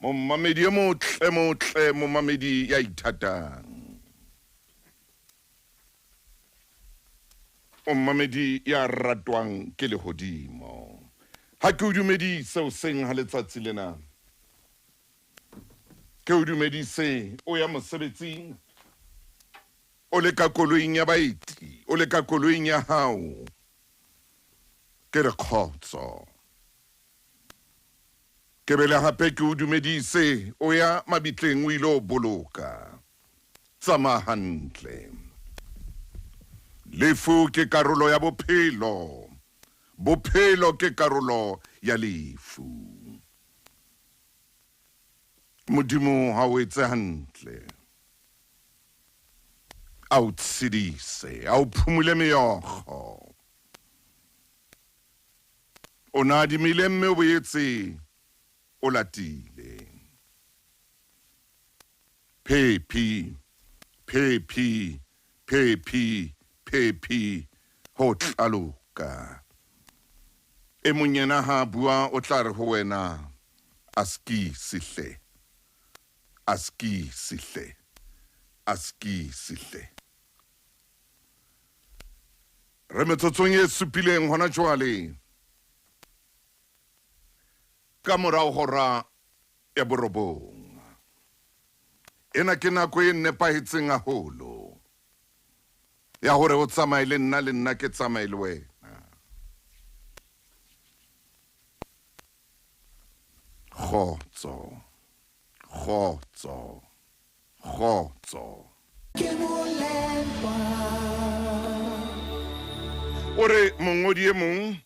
Momamedi motle momamedi ya ithatang. Momamedi ya ratwang ke lehodimo. Ha ke o dumedise o seng ha letsatsi lena. Ke o dumedise o ya mosebetsing. O le ka koloing ya baeti, o le ka koloing ya hao. Ke re kgotso. Ke bele hape ke o dumedise o ya mabitleng o ilo boloka. Tsamaya hantle. Lefu ke karolo ya bophelo. Bophelo ke karolo ya lefu. Modimo ha o etse hantle. A o tshedise, a o phumule meokgo. O na adimile mme o boetse o latile. Phephi, phephi, phephi, phephi, ho tlaloka. E mong yena ha bua o tla re ho wena, aski sihle, aski sihle, aski sihle. Re metsotsong e supileng hona jwale. Ka morao hora ya borobong. Ena ke nako e nepahetseng haholo. Ya hore o tsamaye le nna ke tsamaye le wena. Kgotso, kgotso, kgotso. Ore mongodi e mong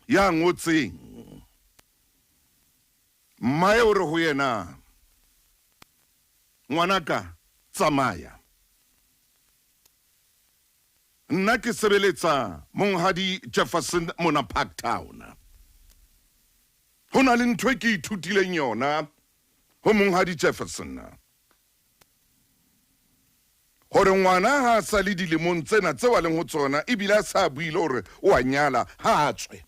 ya ngotseng. Mmae o re ho yena, ngwanaka tsamaya. Nna ke sebeletsa monghadi Jefferson mona Parktown. Ho na le ntho e ke ithutileng yona ho monghadi Jefferson. Hore ngwana ha sa le dilemong tsena tse wa leng ho tsona ebile a sa buile hore o a nyala ha a tswe.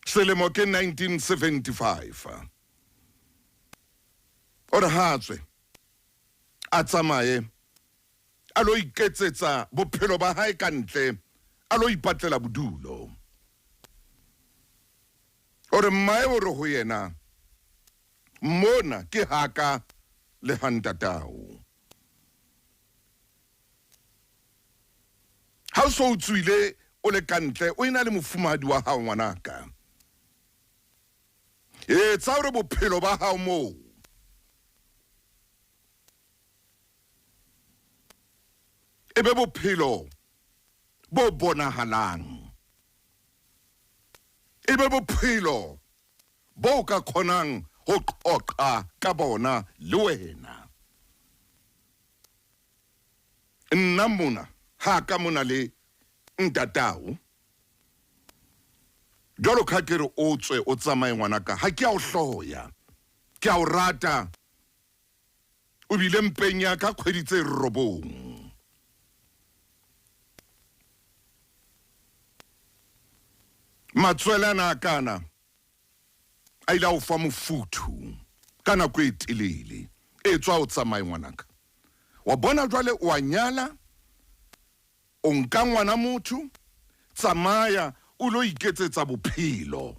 Selemo ke 1975. Ore ha tswe a tsamaye a lo iketsetsa bophelo ba hae ka ntle, a lo ipatlela bodulo. Ore mmae o re ho yena, mona ke haka le hantatao. Ha o so tswile o le kantle o ina le mofumadi wa hao ngwanaka. Tsa hore bophelo ba hao moo e be bophelo bo bonahalang. E be bophelo bo ka khonang ho qoqa ka bona le wena. Nna mona ha ka mona le ntatao. Jolo ka ke re o tswe o tsamaye ngwanaka, ha ke a o hloya, ke a o rata. O bile mpeng ya ka kgwedi tse robong. Matswelana kana a ile a o fa mofuthu ka nako e telele. E tswa o tsamaye ngwanaka. Wa bona jwale o a nyala, o nka ngwana motho, tsamaya o lo iketsetsa bophelo.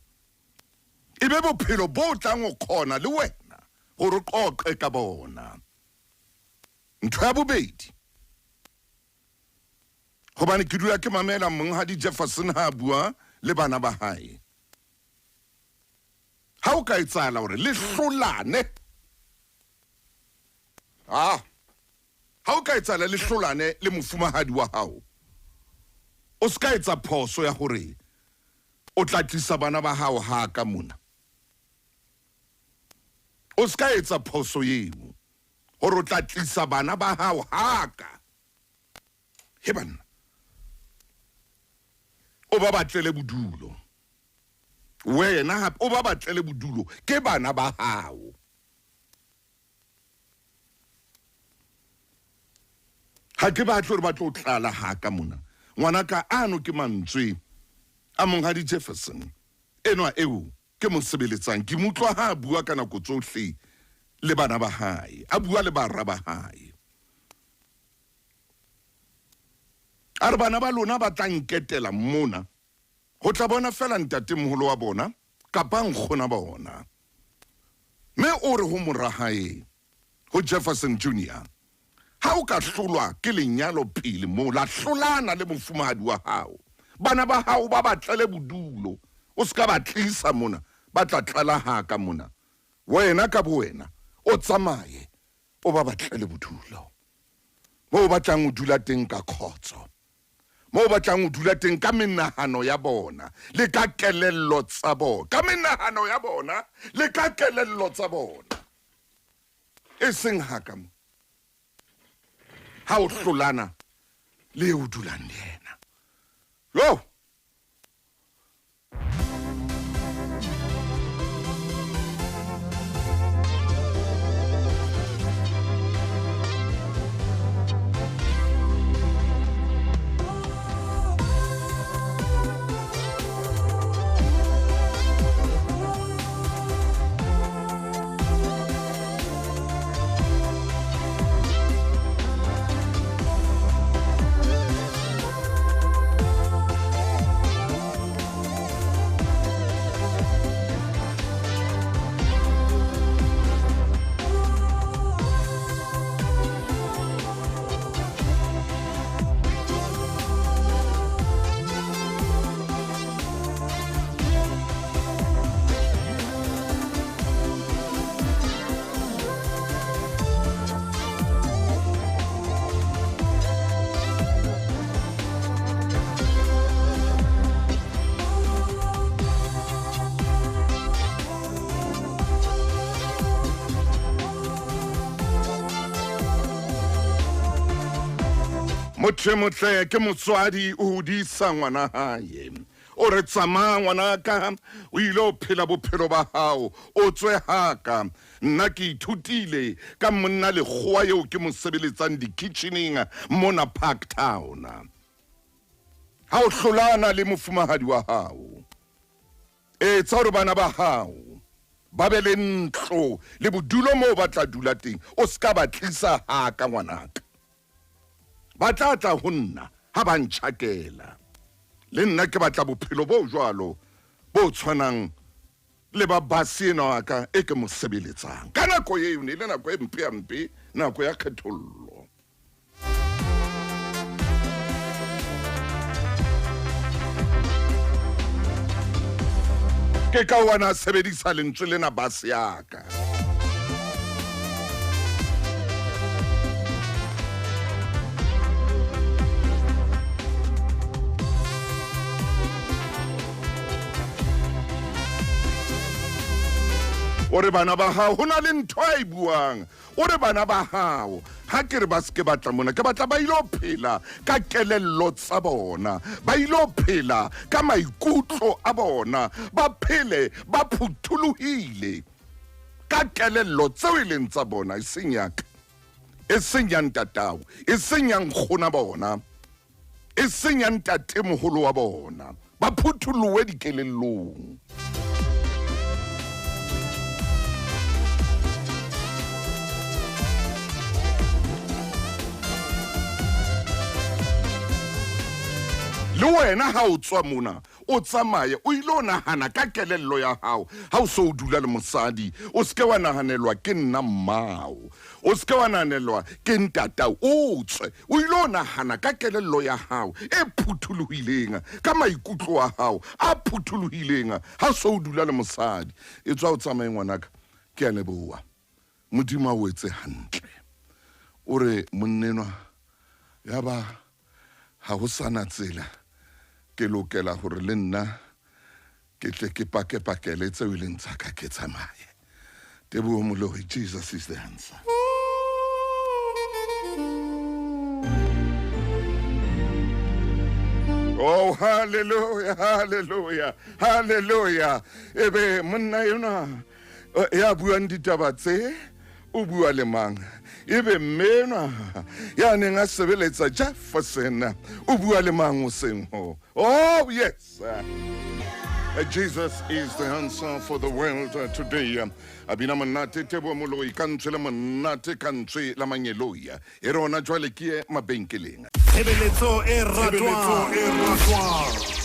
E be bophelo bo tlang o khona le wena hore qoqe ka bona. Ntho ya bobedi, hobane ke dula ke mamela monghadi Jefferson ha bua le bana ba hae. Ha o ka etsala hore le hlolane. Ha o ka etsala le hlolane le mofumahadi wa hao, o ska etsa phoso ya hore o tla tlisa bana ba hao ha ka mona. O ska etsa phoso eo hore o tla tlisa bana ba hao ha ka. He bana, o ba batlele bodulo. Wena hape o ba batlele bodulo ke bana ba hao. Ha ke batle hore ba tlo tlala ha ka mona. Ngwanaka ano ke mantswe a monghadi Jefferson enwa eo ke mo sebeletsang ke mutlwa ha bua kana go tsohle le bana ba hae a bua le barra ba hae a re bana ba lona ba tla nketela mona go tla bona fela ntate moholo wa bona kapa nkgona bona me o re ho morahae ho Jefferson Junior ha o ka hlolwa ke lenyalo pele mo la hlolana le mofumahadi wa hao bana ba hao ba batlele bodulo o ska ba tlisa mona ba tla tlala haka mona wena ka bo wena o tsamaye o ba batlele bodulo mo ba tlang o dula teng ka khotso mo ba tlang o dula teng ka menahano ya bona le ka kelello tsa bona ka menahano ya bona le ka kelello tsa bona e seng haka mo ha o hlolana le o dulang le yena yo motle ke motswadi o hodisa ngwana hae o re tsamaya ngwana ka o ile o phela bophelo ba hao o tswe haka nna ke ithutile ka monna le khoa eo ke mo sebeletsang di-kitchening mona Parktown ha o hlolana le mofumahadi wa hao tsa hore bana ba hao ba be le ntlo le bodulo moo ba tla dula teng o ska ba tlisa haka ngwanaka ba tla ho nna ha ba ntjhakela le nna ke batla bophelo bo jwalo bo tshwanang le ba basena wa ka e ke mo sebeletsang ka nako eo ne le nako e mpe nako ya kgethollo ke ka wana sebedisa lentswe lena base ya ka ore bana ba hao hona le ntho e buang ore bana ba hao ha ke re ba se ke batla mona ke batla ba ilo phela ka kelello tsa bona ba ilo phela ka maikutlo a bona ba phele ba phuthuluhile ka kelello tseo e leng tsa bona e seng yaka e seng ya ntatao e seng ya nkgona bona e seng ya ntate moholo wa bona ba phuthuluwe dikelellong le wena ha o tswa mona o tsamaye o ile o nahana ka kelello ya hao ha o so o dula le mosadi o seke wa nahanelwa ke nna mmao o seke wa nahanelwa ke ntatao o tswe o ile o nahana ka kelello ya hao e phuthuluhileng ka maikutlo a hao a phuthuluhileng ha so o dula le mosadi e tswa o tsamaye ngwanaka ke a leboha modimo a o etse hantle o re monnenwa ya ba ha ho sana tsela ke lokela hore le nna ke tle ke pakele tseo ileng tsa ka ke tsamaye teboho moloi Jesus is the answer oh hallelujah hallelujah hallelujah ebe monna yona ya buang ditaba tse o bua le mang ebe mmena ya neng a sebeletsa Jefferson o bua le mang o seng ho oh yes Jesus is the answer for the world today. Abina monate tebo moloi kantswe le monate kantswe la manyeloia. E rona jwale ke mabenkeleng. Tshebeletso e ratwang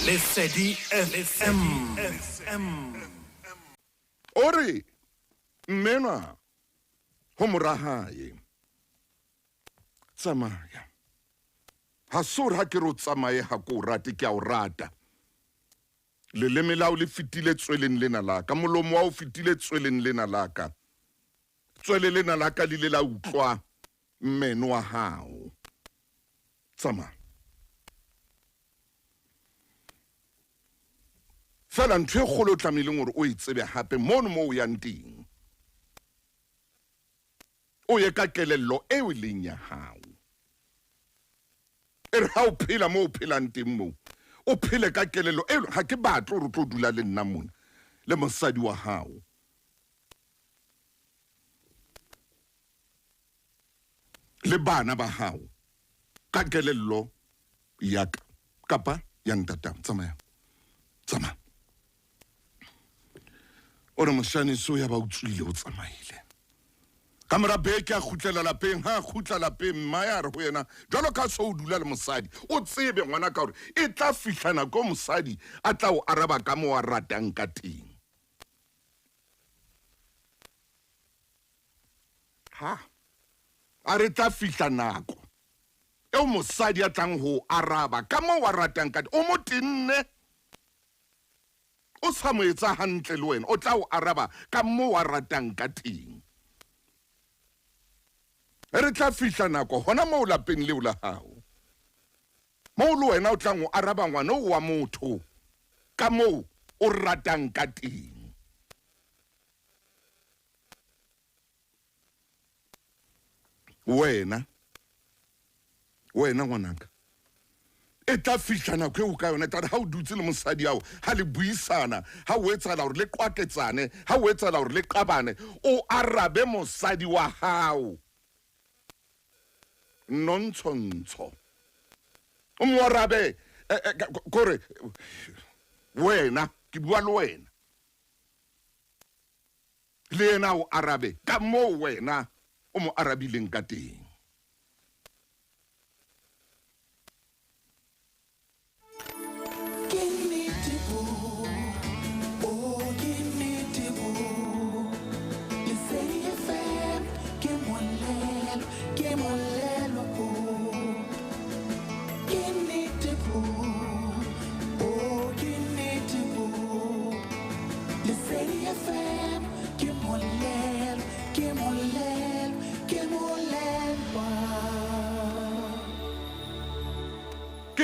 Lesedi FM. Ore mmenwa ho morahae. Tsamaya. Ha sore ha ke ro tsamaye ha ko rate ke a o rata. Leleme la o le fitile tsweleng lena la ka molomo wa o fitile tsweleng lena la ka tswele lena la ka le la utlwa mmeno wa hao tsama fela ntwe kholo tlamileng hore o itsebe hape mono mo o yang teng o ye ka kelello e o leng ya hao e ha o phela mo o phelang teng mo o phele ka kelelo e ha ke batlo re tlo dula le nna mona le mosadi wa hao le bana ba hao ka kelello ya kapa ya ntata tsamaya ore moshane so ya ba utswile o tsamaile kamera beke a khutlela lapeng ha khutla lapeng maya re ho yena jalo ka so o dula le mosadi o tsebe ngwana ka hore e tla fihlana go mosadi a tla o araba ka mo wa ratang ka teng ha a re tla fihlana go e mosadi a tlang ho araba ka mo wa ratang ka o mo tinne o sa mo etsa hantle le wena o tla o araba ka mo wa ratang ka teng re tla fihla nako hona mo lapeng le la hao mo lo wena o tlang o araba ngwana o wa motho ka mo o ratang ka teng wena ngwanaka e tla fihla nako e o ka yona tare ha o dutse le mosadi ao ha le buisana ha o etsala hore le kwaketsane ha o etsala hore le qabane o arabe mosadi wa hao nontsontsho o mo arabe kore wena ke bua le wena le yena o arabe ka mo wena o mo arabileng ka teng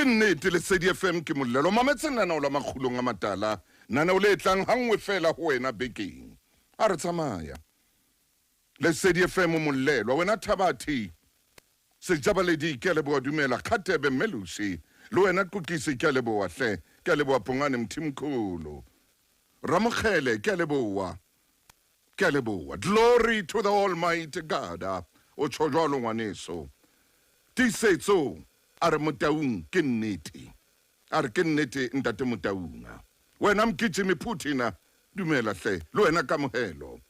nnete Lesedi FM ke mollelo mametse nana o la Makgulong A Matala nana o le tlang hangwe fela ho wena bekeng a re tsamaya Lesedi FM mollelo wena Thabathi sejabaledi ke le bo dumela khatebe melusi le wena Kukisi ke le bo hle ke le bo Pongane Mthimkhulu Ramkhele ke le bo glory to the almighty God o tshojalo ngwaneso tisetso are motaung ke nnete are ke nnete ntate motaunga wena mkitimi Putina dumela hle le wena ka mohelo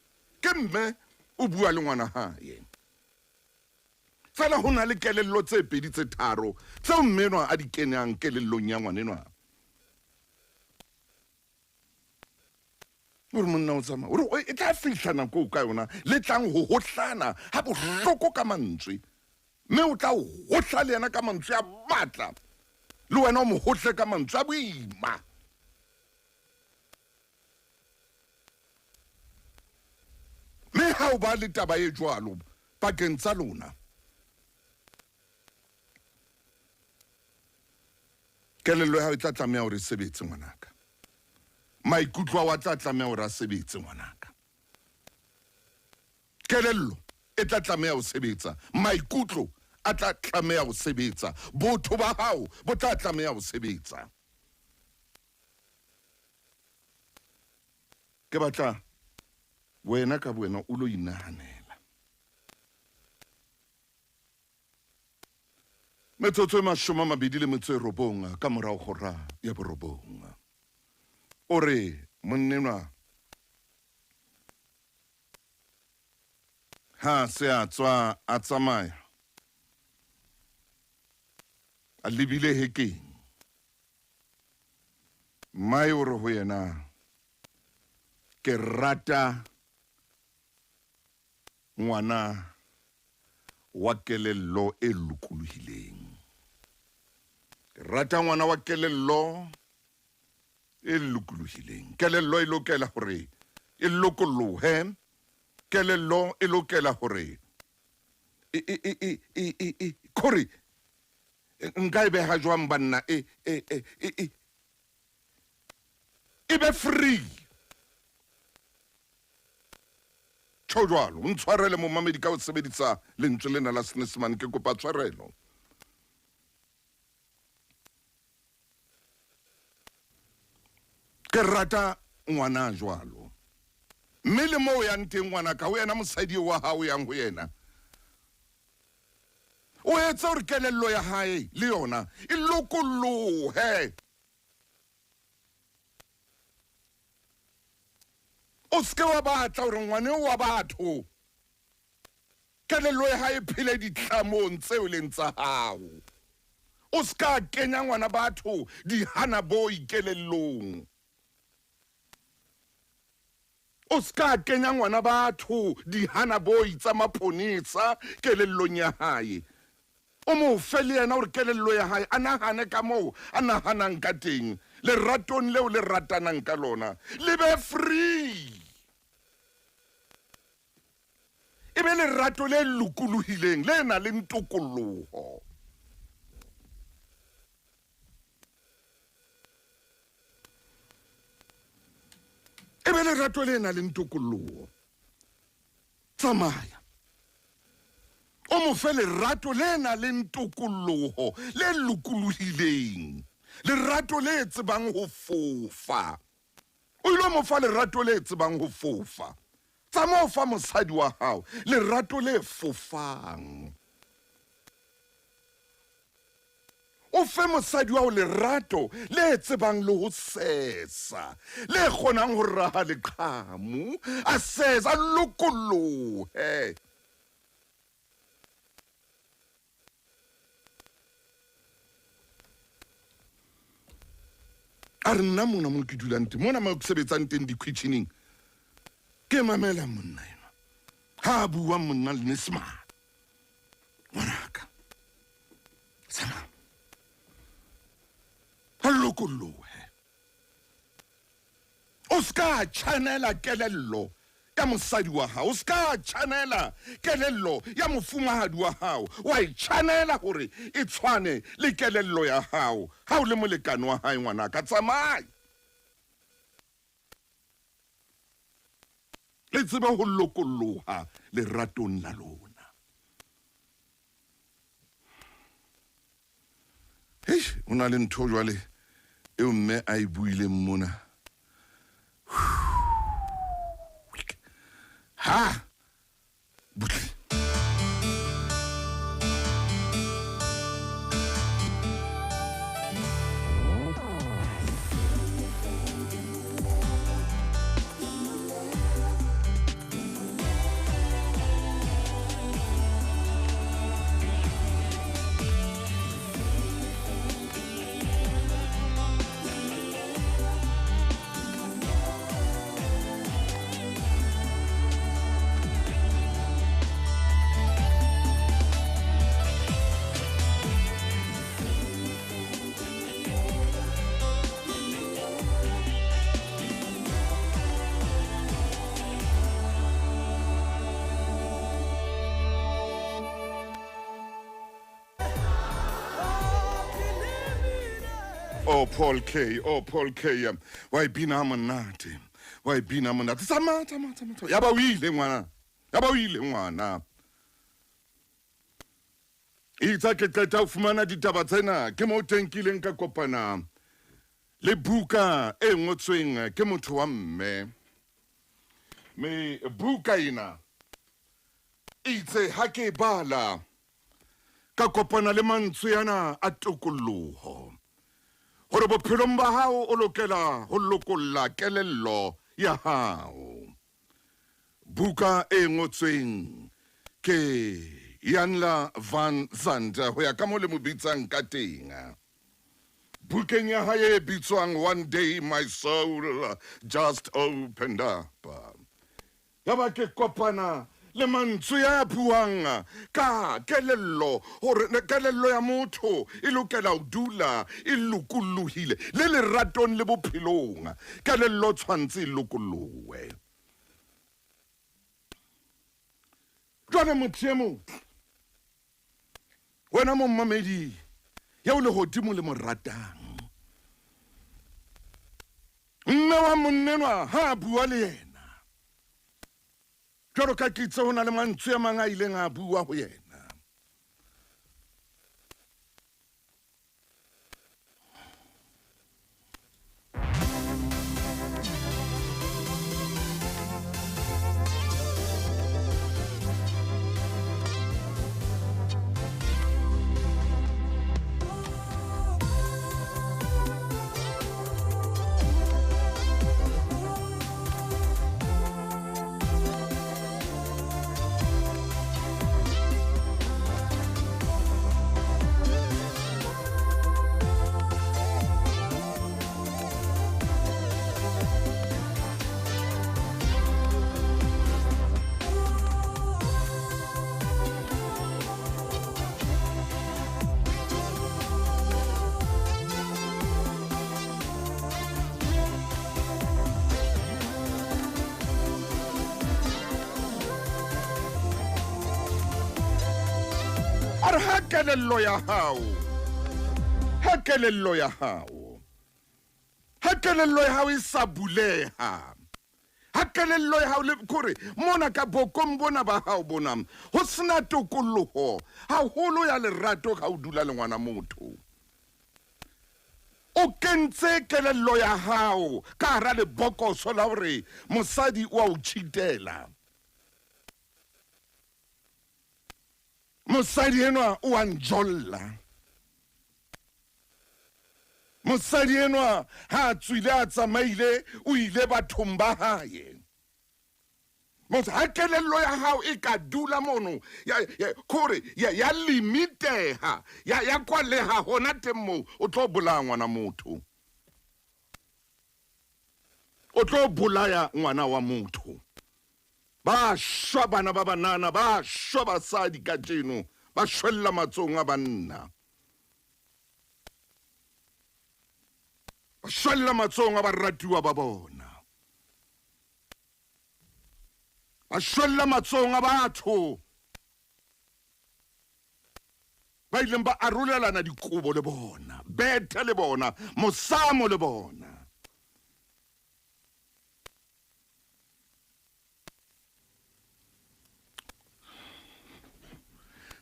ke mme o bua le ngwana hae fela hona le kelello tse pedi tse tharo tse mmenwa a di kenang kelellong ya ngwanenwa ore monna o tsama ore e tla fihlana go ka yona le tlang ho hohlana ha bohloko ka mantswe mme o tla hohla le yena ka mantswe a matla le wena o mo hohle ka mantswe a boima mme ha o ba le taba e jwalo pakeng tsa lona kelello ya hao e tla tlameha hore sebetse ngwanaka maikutlo wa tla tlameha hore a sebetse ngwanaka kelello e tla tlameha ho sebetsa maikutlo a tla tlameha ho sebetsa botho ba hao bo tla tlameha ho sebetsa ke batla wena ka wena o lo inahanela metsotso e 29 ka morao hora ya borobong o re monnenwa ha se a tswa a tsamaya a lebile hekeng mai o re ho yena ke rata ngwana wa kelello e lokolohileng ke rata ngwana wa kelello e lokolohileng kelello e lokela hore e lokolohe kelello e lokela hore kore nka e beha jwang banna e be free tjho jwalo o ntshwarele momamedi ka ho sebedisa lentswe lena la Senyesemane ke kopa tshwarelo ke rata ngwana jwalo mme le moo yang teng ngwana ka ho yena mosadi wa hao yang ho yena o etsa hore kelello ya hae le yona e lokolohe o ske wa batla hore ngwane wa batho kelello ya hae phele ditlamong tseo leng tsa hao o ska kenya ngwana batho di hana boy kelellong o ska kenya ngwana batho di hana boy tsa maponisa kelellong ya hae o mo fele yena hore kelello ya hae a nahane ka moo a nahanang ka teng leratong leo le ratanang ka lona le be free e be lerato le lokolohileng le na le ntokoloho e be lerato le na le ntokoloho tsamaya o mo fe lerato le na le ntokoloho le lokolohileng lerato le tsebang ho fofa o ilo mo fa lerato le tsebang ho fofa tsamao fa mosadi wa hao lerato le fofang o fe mosadi wa hao lerato le tsebang le ho sesa le kgonang ho raha leqhamu a sesa lokolohe a re nna mona mo ke dulang teng mona mo ke sebetsang teng di-kitchening ke mamela monna ena ha bua monna le Nesmane ngwanaka sana a lokolohe o ska chanela kelello ya mosadi wa hao o ska chanela kelello ya mofumahadi wa hao wa e chanela hore e tshwane le kelello ya hao ha o le molekane wa hae ngwanaka tsamaya le tsebe ho lokoloha leratong la lona o na le ntho jwale eo mme a e buile mona ha butle Oh, Paul K. Why bina monate? Why bina monate? Sama. Yaba wile ngwana. Itsa ke qeta ho fumana ditaba tsena ke mo tenkileng ka kopana le buka e ngotsweng ke motho wa mme. Me buka ina itse ha ke bala ka kopana le mantswe yana a tokoloho gore bophelong ba hao o lokela ho lokolla kelello ya hao. Buka e ngotsweng ke Yanla van Zanda ho ya ka mo le mo bitsang ka teng. Bukeng ya hae bitswang One Day My Soul Just Opened Up. Ya ba ke kopana le mantswe ya buang ka kelello hore kelello ya motho e lokela ho dula e lokollohile le leratong le bophelong. Kelello tshwantse e lokollohe. Jwale motho e mong wena mo mmamedi ya o le hodimo le mo ratang, mme wa monnenwa ha bua le yena jwalo ka kitse ho na le mantswe a mang a ileng a bua ho yena. Ar ha kelello ya hao, ha kelello ya hao, ha kelello ya hao e sa buleha, ha kelello ya hao le kore mona ka bokong bona ba hao bonam ho sena tokolloho haholo ya lerato ga o dula le ngwana motho. O kentse kelello ya hao ka hara lebokoso la hore mosadi wa o cheatela. Mosadi enwa o a njolla. Mosadi enwa ha tswile a tsamaile o ile bathong ba hae. Ha kelello ya hao e ka dula mono kore ya limiteha ya kwaleha hona teng moo o tlo bolaya ngwana motho. O tlo bolaya ngwana wa motho. Ba shwa bana ba banana, ba shwa basadi ka tjeno, ba shwella matsong a banna. Ba shwella matsong a baratuwa ba bona. Ba shwella matsong a batho ba ileng ba arolelana dikobo le bona, bethe le bona, mosamo le bona.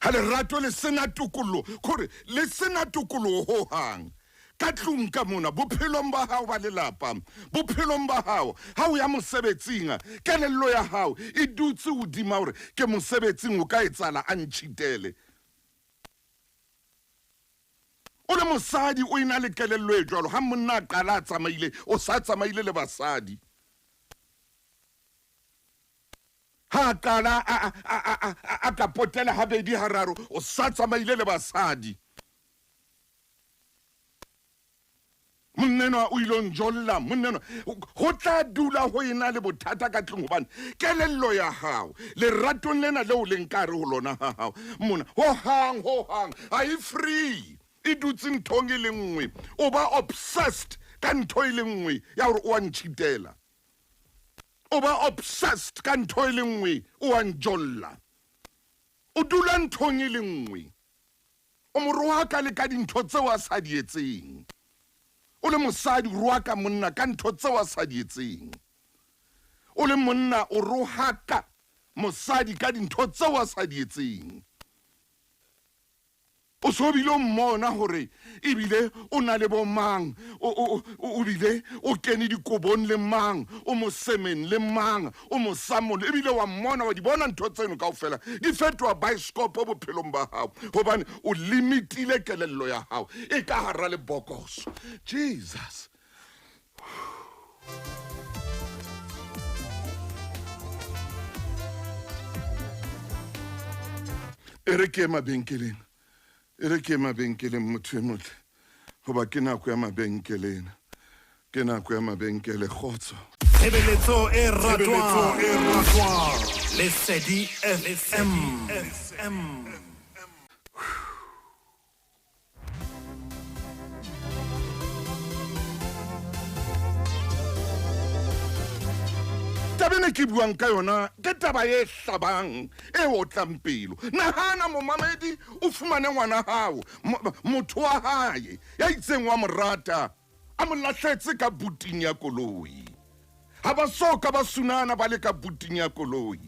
Ha lerato le sena tokollo, kore le sena tokollo ho hang. Ka tlung ka mona bophelong ba hao ba lelapa, bophelong ba hao ha o ya mosebetsing, kelello ya hao e dutse hodima hore ke mosebetsing o ka etsala a ntshitele. O le mosadi o ina le kelello e jwalo ha monna a qala a tsamaile o sa tsamaile le basadi. Ha kala a ka potela habedi hararo o sa tsamaile le basadi. Monnenwa o ilo njolla, monnenwa ho tla dula ho ena le bothata ka tlung hobane kelello ya hao leratong lena leo le nkare ho lona ha hao mona ho hang ha e free e dutse nthong e le nngwe o ba obsessed ka ntho e le nngwe ya hore o a ntshitela. O ba obsessed ka ntho e le nngwe o a njolla. O dula nthong e le nngwe o mo rohaka le ka dintho tseo a sa di etseng. O le mosadi o rohaka monna ka ntho tseo a sa di etseng. O le monna o rohaka mosadi ka dintho tseo a sa di etseng. o so bile o mmona hore ebile o na le bomang o bile o kene dikobong le mang o mo semen le mang o mo samon ebile wa mmona wa di bona ntho tseno kaofela di fetwa bioscope bophelong ba hao hobane o limitile kelello ya hao e ka hara le bokoso. Jesus. Ere ke mabenkeleng motho e motle hoba ke nako ya mabenkeleng ke nako ya mabenkele kgotso. Tshebeletso e ratwang Lesedi FM. Tabene ke buang ka yona ke taba e hlabang e otlang pelo. Nahana momamedi o fumane ngwana hao motho wa hae ya itseng wa morata a mo lahletse ka buting ya koloi. Ha ba soka ba sunana ba le ka buting ya koloi.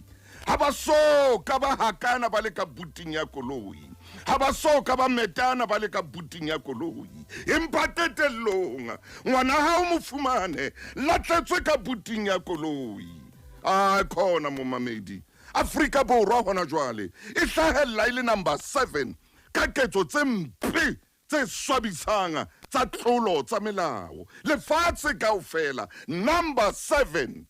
Ha ba soka ba hakana ba le ka buting ya koloi. Ha ba soka ba metana ba le ka buting ya koloi. Empa tetellong ngwana hao mo fumane lahletswe ka buting ya koloi. Khona momamedi Afrika Borwa hona jwale e hlahella ile number 7 ka ketso tse mpe tse swabisanga tsa tlolo tsa melao lefatshe kaofela. Number 7.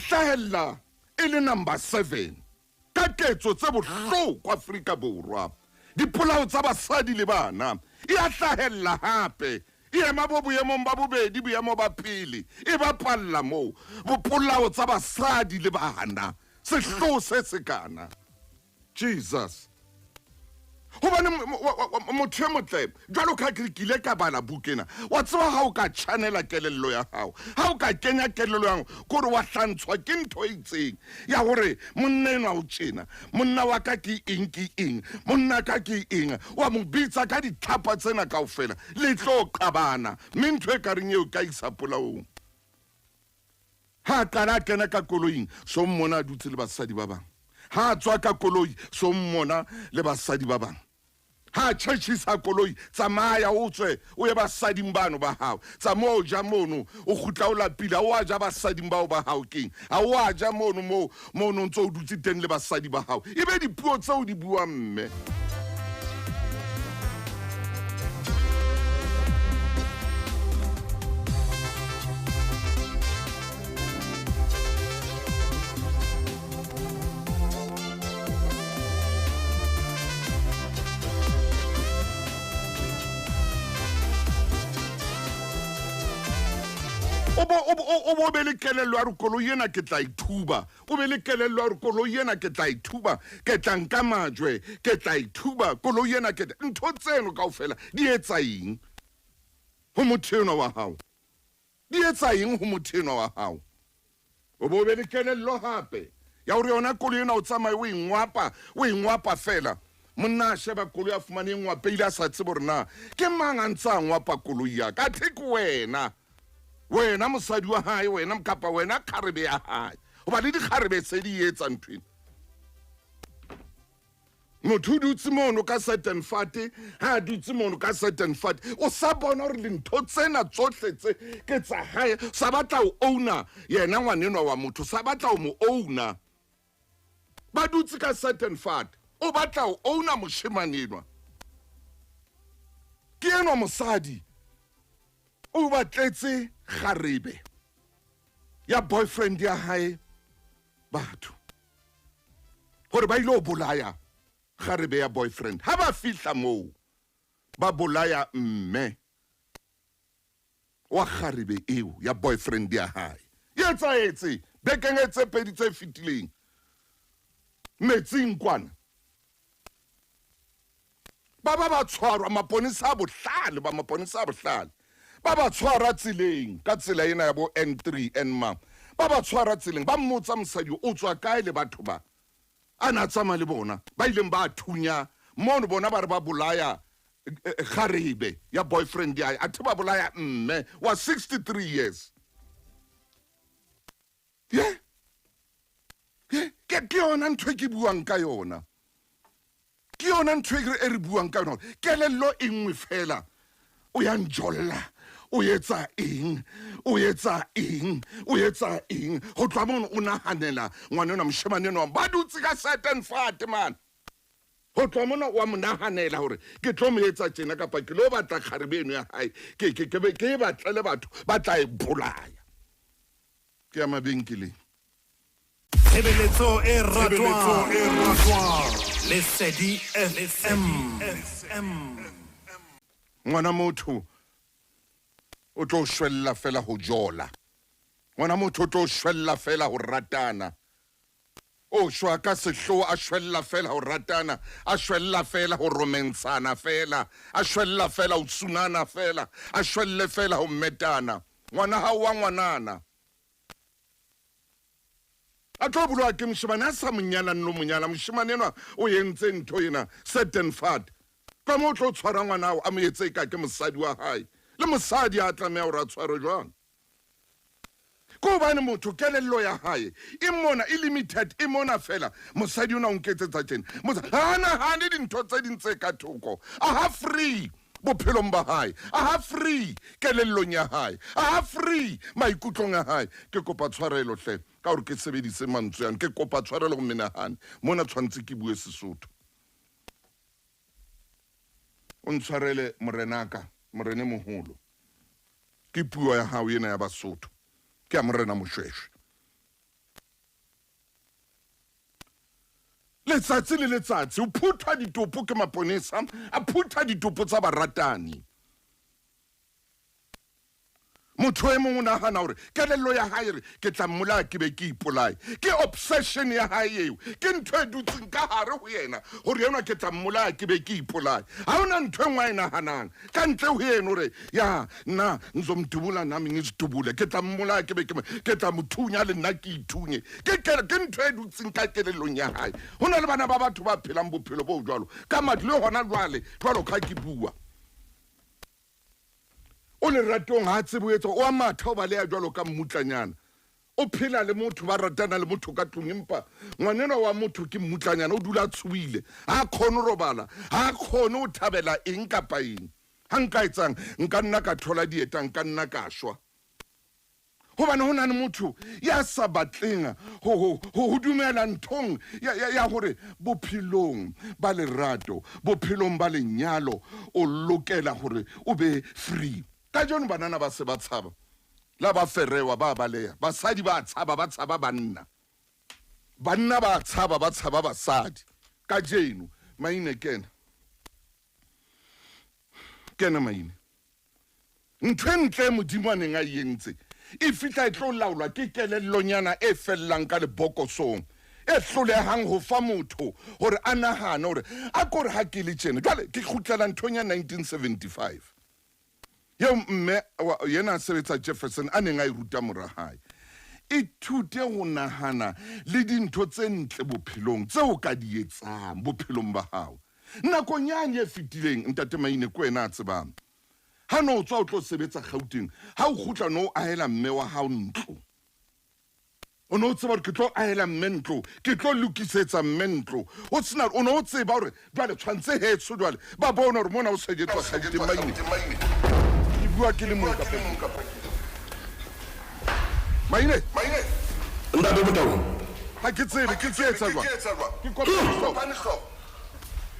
Hlahella ile number 7 ka ketso tse bohloko Afrika Borwa dipolao tsa basadi le bana e a hlahella hape e ema bo boemong ba bobedi boemo ba pele e ba palla mo bopolao tsa basadi le bana sehlo se sekana. Jesus. Hobane motho e motle jwalo ka ke ile ka bala bukena wa tseba ha o ka channela kelello ya hao ha o ka kenya kelello ya gore wa hlantshwa ke ntho e itseng ya hore monna ena o tjena monna wa ka ke eng monna ka ke eng wa mo bitsa ka ditlhapa tsena kaofela le tlo qabana mme ntho e ka reng eo ka isa polaong ha kana kena ka koloing so mmona dutse le basadi ba bang ha tswa ka koloi so mmona le basadi ba bang ha tsheshisa koloi tsamaya o tswe o ye basading bano ba hao tsa mo ja mono o khutla o lapila o a ja basading bao ba hao keng a o a ja mono mo ntse o dutse teng le basadi ba hao e be dipuo tseo di bua mme. O bo be le kelello ya re koloi ena ke tla ithuba o be le kelello ya re koloi ena ke tla ithuba ke tla nka majwe ke tla ithuba koloi ena ke ntho tseno kaofela di etsa eng ho motho enwa wa hao di etsa eng ho motho enwa wa hao o bo be le kelello hape ya hore yona koloi ena o tsamaye o ingwapa fela monna sheba koloi a fumane ngwape ile a sa tsebo rena ke mang a ntsa ngwapa koloi ya ka theko wena mosadi wa hae wena mkapa wena kharebe ya hae hoba le dikharebe tse di etsa nthwena motho dutse mono ka certain fate ha dutse mono ka certain fate o sa bona hore le ntho tsena tsohle tse ke tsa hae sa batla o owner yena ngwanenwa wa motho sa batla o mo owner ba dutse ka certain fate o batla o owner moshemanenwa ke enwa mosadi o batletse kharebe ya boyfriend ya hae batho hore ba ile o bolaya kharebe ya boyfriend ha ba fihla moo ba bolaya mme wa kharebe eo ya boyfriend ya hae etse bekeng etse pedi tse fitileng metsing kwana ba tshwarwa maponisa a bohlale ba maponisa a bohlale ba tshwara tseleng ka tsela ena ya bo N3 Nma ba tshwara tseleng ba mmotsa mosadi o tswa kae le batho ba ana tsama le bona ba ileng ba thunya mono bona ba re ba bolaya Kharebe ya boyfriend ya a thiba bolaya mme wa 63 years ke yona ntwe ke buang ka yona ke yona ntwe e re buang ka yona kelello e nngwe fela o ya njolla o yetsa eng go tla mono o nahanela ngwanena moshemaneno ba dutse ka certain fat man go tla mono wa monahanela gore ke tlo mo etsa tjena kapa ke lo batla Kharebe eno ya hae ke batlele batho ba tla e bolaya ke ya mabenkeleng Tshebeletso e ratwang Lesedi FM ngwana motho o tlo shwella fela go jola ngwana motho o tlo shwella fela go ratana o shwa ka sehlo a shwella fela go ratana a shwella fela go romensana fela a shwella fela go tsunana fela a shwelle fela go metana ngwana ha wa ngwanana a tlo bulwa ke moshimane a sa monyala nno monyala moshimane enwa o yentse ntho ena certain fat ka mo tlo tshwara ngwana a mo etse ka ke mosadi wa hae le mosadi a tlamea gore a tshware jwang ko bane motho kelello ya hae e mona e limited e mona fela mosadi ona o nketsetsa tjena hana dintho tse dintse ka thoko a ha free bophelong ba hae a ha free kelellong ya hae a ha free maikutlong a hae ke kopa tshwarelo hle ka gore ke sebedise mantswe yana ke kopa tshwarelo go menahane mona tshwantse ke bue Sesotho o ntshwarele morenaka morene moholo ke puo ya hao ena ya Basotho ke a morena moshweshwe letsatsi le letsatsi o phutha ditopo ke maponesa a phutha ditopo tsa baratani motho e mongwe o nagana gore kelello ya hae re ke tla mmolaya ke be ke ipolaye ke obsession ya hae eo ke ntho e dutseng ka gare go yena gore yena ke tla mmolaya ke be ke ipolaye ga ona ntho e nngwe a e naganang ka ntle go yena gore ya nna nzomdubula nami ngizidubule ke tla mmolaya ke tla mothunya le nna ke ithunye ke ntho e dutseng ka kelellong ya hae go na le bana ba batho ba phelang bophelo bo jwalo ka matlo le gona jwalo ka ke bua o le ratong ha tseboetsa o a matha o ba le ya jwalo ka mmutlanyana o phela le motho ba ratana le motho ka tlong empa ngwanena wa motho ke mmutlanyana o dula tshuile ha khone robala ha khone o thabela eng kapa eng ha nka etsang nka nna ka thola dieta nka nna ka shwa hobane ho na le motho ya sa batleng ho dumela nthong ya gore bophelong ba lerato bophelong ba lenyalo o lokela gore o be free ka jone banana ba se ba tshaba la ba ferewa ba baleya basadi ba tshaba banna ba tshaba basadi ka jeno maine kena maine ntho ntle modimo a neng a yentse e fitla e tlo laolwa ke kelellonyana e fellang ka lebokosong e hlolehang ho fa motho gore a nagane gore a kore ha ke le tjena jwale ke khutlela nthong ya 1975 yo mme yena a sebetsa Jefferson a neng a e ruta mora hae e thute go nagana le dintho tse ntle bophelong tseo ka di etsang bophelong ba hao nakong yane e fetileng ntate maine ko wena a tsebang ha no tswa o tlo sebetsa Gauteng ha o khutla no ahela mme wa hao ntlo o no tseba ke tlo ahela mme ntlo ke tlo lukisetsa mme ntlo o tsena o no tseba gore jwale tshwantse hetso jwale ba bona gore mona o sejetswa Gauteng maine ke bua ke le mong ka maine ntate motao ha ke tsebe ke tsetsa jwa ke kopane so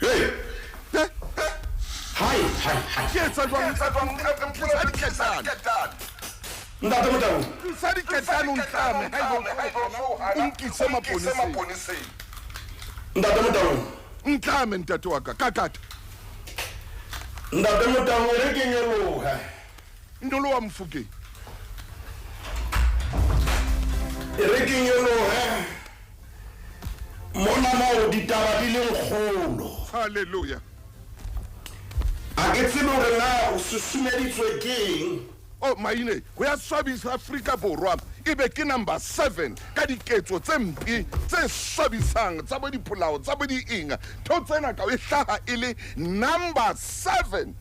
hey Hai. ke tsa jwa ntate motao sadi ketano ntlame ha o nkise maponeseng ntate motao ntlame ntate wa ka kakata ntate motao re ke nyeloha ndolo wa mfuke re ke nyeloha mona mo ditaba di le nkgolo haleluya ha ke tsebe hore na o susumeditswe keng. Oh maine go ya swabisa Afrika Borwa ebe ke number 7 ka diketso tse mpi tse swabisang tsa bo dipolao tsa bo di inga tho tsena ka o hlaha ile number 7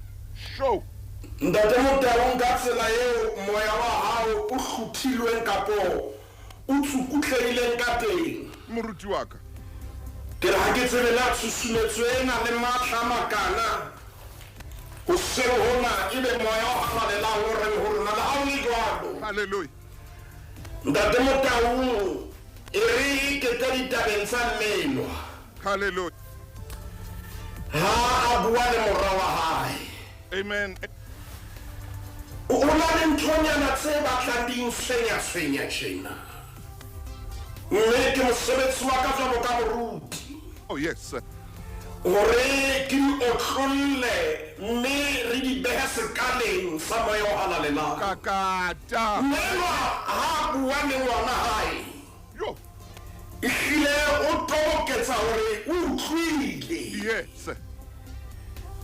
show. Ntate Motau ka tsela eo moya wa hao o hluthilweng kapo o tsukutlehileng ka teng. Moruti wa ka ke re ha ke tsebe la susumetswe na le matla makana o se hona ebe moya wa kgalela hore na la ha o le jwalo. hallelujah. Ntate Motau e re ke tla ditabeng tsa leno Hallelujah. ha a bua le morwa wa hae. Amen. o na le nthonyana tse batlang di nsenya tjena mme ke mosebetsi wa ka jwalo ka moruti Oh yes. hore ke di otlolle mme re di beha sekaleng sa moya o halalelang. Kakata. Mmelwa ha bua le ngwana hae Yo. ehlile o toboketsa hore o utlwile. Yes.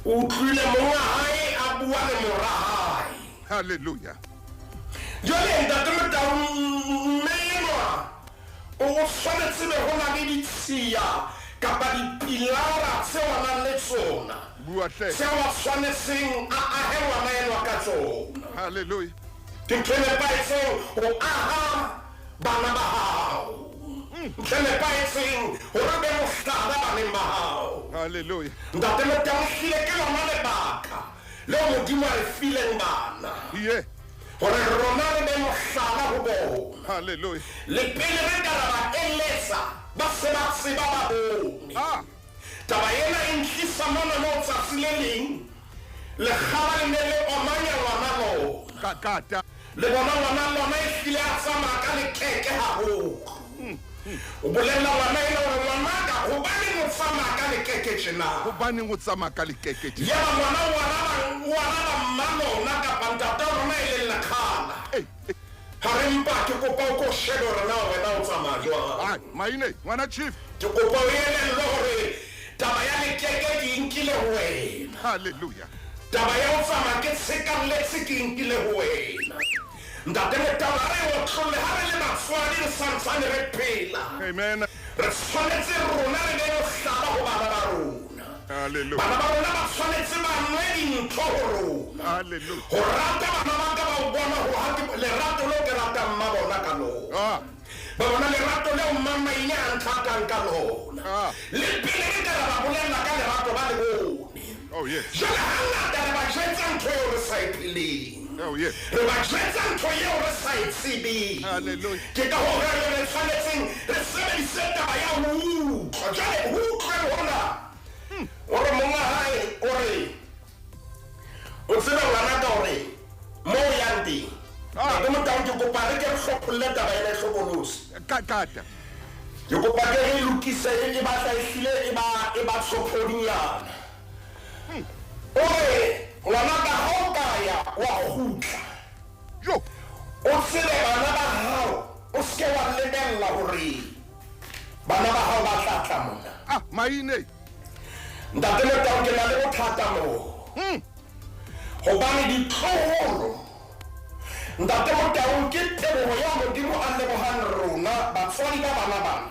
O utlwile monga hae a bua le mora hae. Hallelujah. Jwale ntate Motau mmelwa o tshwanetse be ho na le ditshiya kapa dipilara tse o nang le tsona Bua hle. tse o tshwanetseng a ahe ngwana enwa ka tsona. Hallelujah. Ke ntho e nepahetseng ho aha bana ba hao. Ntho e nepahetseng hore be mohlala baneng ba hao. Hallelujah. Ntate Motau hlile ke lona lebaka leo Modimo a re fileng bana Yeah. hore rona re be mohlala ho bona. Hallelujah. Le pele re ka ba eletsa ba se ba tseba ba bone. Ah. Taba ena e ntlisa mona mo tsatsi le leng le kgaba le ne le omanya ngwana lona. Kakata. Le bona ngwana lona e hlile a tsamaya ka lekeke haholo. O bolella ngwana e le hore ngwanaka hobaneng o tsamaya ka lekeke tjena. Hobaneng o tsamaya ka lekeke tjena? Ya ngwana wa ba mmalona kapa ntate rona e le lekgala. Ha re mpa ke kopa o ko shebe hore na wena o tsamaya jwang. Ah, maine, ngwana chief. Ke kopa o elellwe hore taba ya lekeke ke nkile ho wena. Hallelujah. Taba ya o tsamaya ke tshekalletse ke nkile ho wena. Ntate Motau ha re o tlolle ha re le batswadi re santsane re phela. Amen. Re tshwanetse rona re be mohlala ho bana ba rona. Hallelujah. Bana ba rona ba tshwanetse ba nwe dintho ho rona. Hallelujah. Ho rata bana ba ka ba o bona ho hati lerato leo ke ratang mma bona ka lona. Ah. Ba bona lerato leo mama ine a ntlhatang ka lona. Le pele ke ka ba bolella ka lerato ba le bone. Oh yes. Jwale hangata re ba jwetsa ntho eo re sa e pheleng. Oh yes. Re ba jwetsa ntho eo re sa e tsebeng. Hallelujah. Ke ka hore re tshwanetseng re sebedise taba ya ho utlwa. Jwale ho utlwe hona ore monga hae ore o tsebe ngwana ka hore mo o yang teng. Ke Motau ke kopa re ke re hlopholle taba ena e hlokolosi. Kakata. Ke kopa ke re lokise e batla ehlile e ba tshopodinyana. Ore ngwana ka ha o ka ya wa kgutla Yo. o tsebe bana ba hao o ske wa lebella hore bana ba hao ba tla tla mona. Ah, maine. Ntate Motau ke na le bothata moo. Hobane ditloholo Ntate Motau ke teboho ya Modimo a lebohang rona batswadi ba bana bana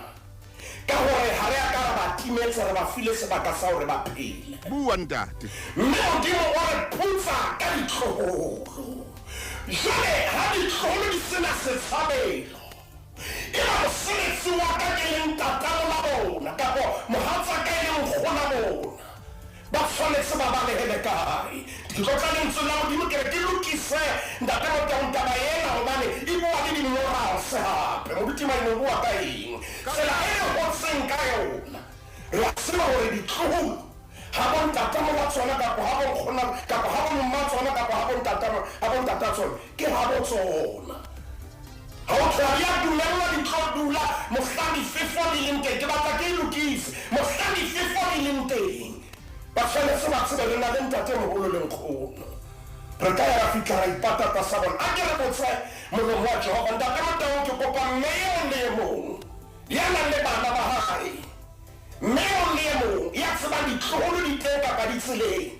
ka hore ha re a ka ra ba timetsa re ba file sebaka sa hore ba phele. Bua ntate. Mme Modimo o re phutsa ka ditloholo. Jwale ha ditloholo di sena setshabelo e ba mosebetsi wa ka ke leng tatamo la bona kapo mohatsaka e leng nkgola bona ba tshwanetse ba balehele kae. Ke tlo tla lentswe la Modimo ke re ke lokise Ntate Motau taba ena hobane e bua le di-morals hape. Moruti maine o bua ka eng tsela e re hotseng ka yona re a tseba hore ditloholo ha bo ntatamo wa tsona kapo ha bo nkgona kapo ha bo mma tsona kapo ha bo ntata tsona ke ha bo tsona. Ha o tla ya dumella di tlo dula mohlang difefo di leng teng. Ke batla ke lokise mohlang difefo di leng teng. Ba tshwanetse ba tsebe le na le ntate moholo le nkgono. Re ka ya ra fihla ra ipatata sa bona. A ke re botse molomo wa Jehova Ntate Motau ke kopa mme eo le e mong ya nang le bana ba hae mme eo le e mong ya tsebang ditloholo di teng kapa di tseleng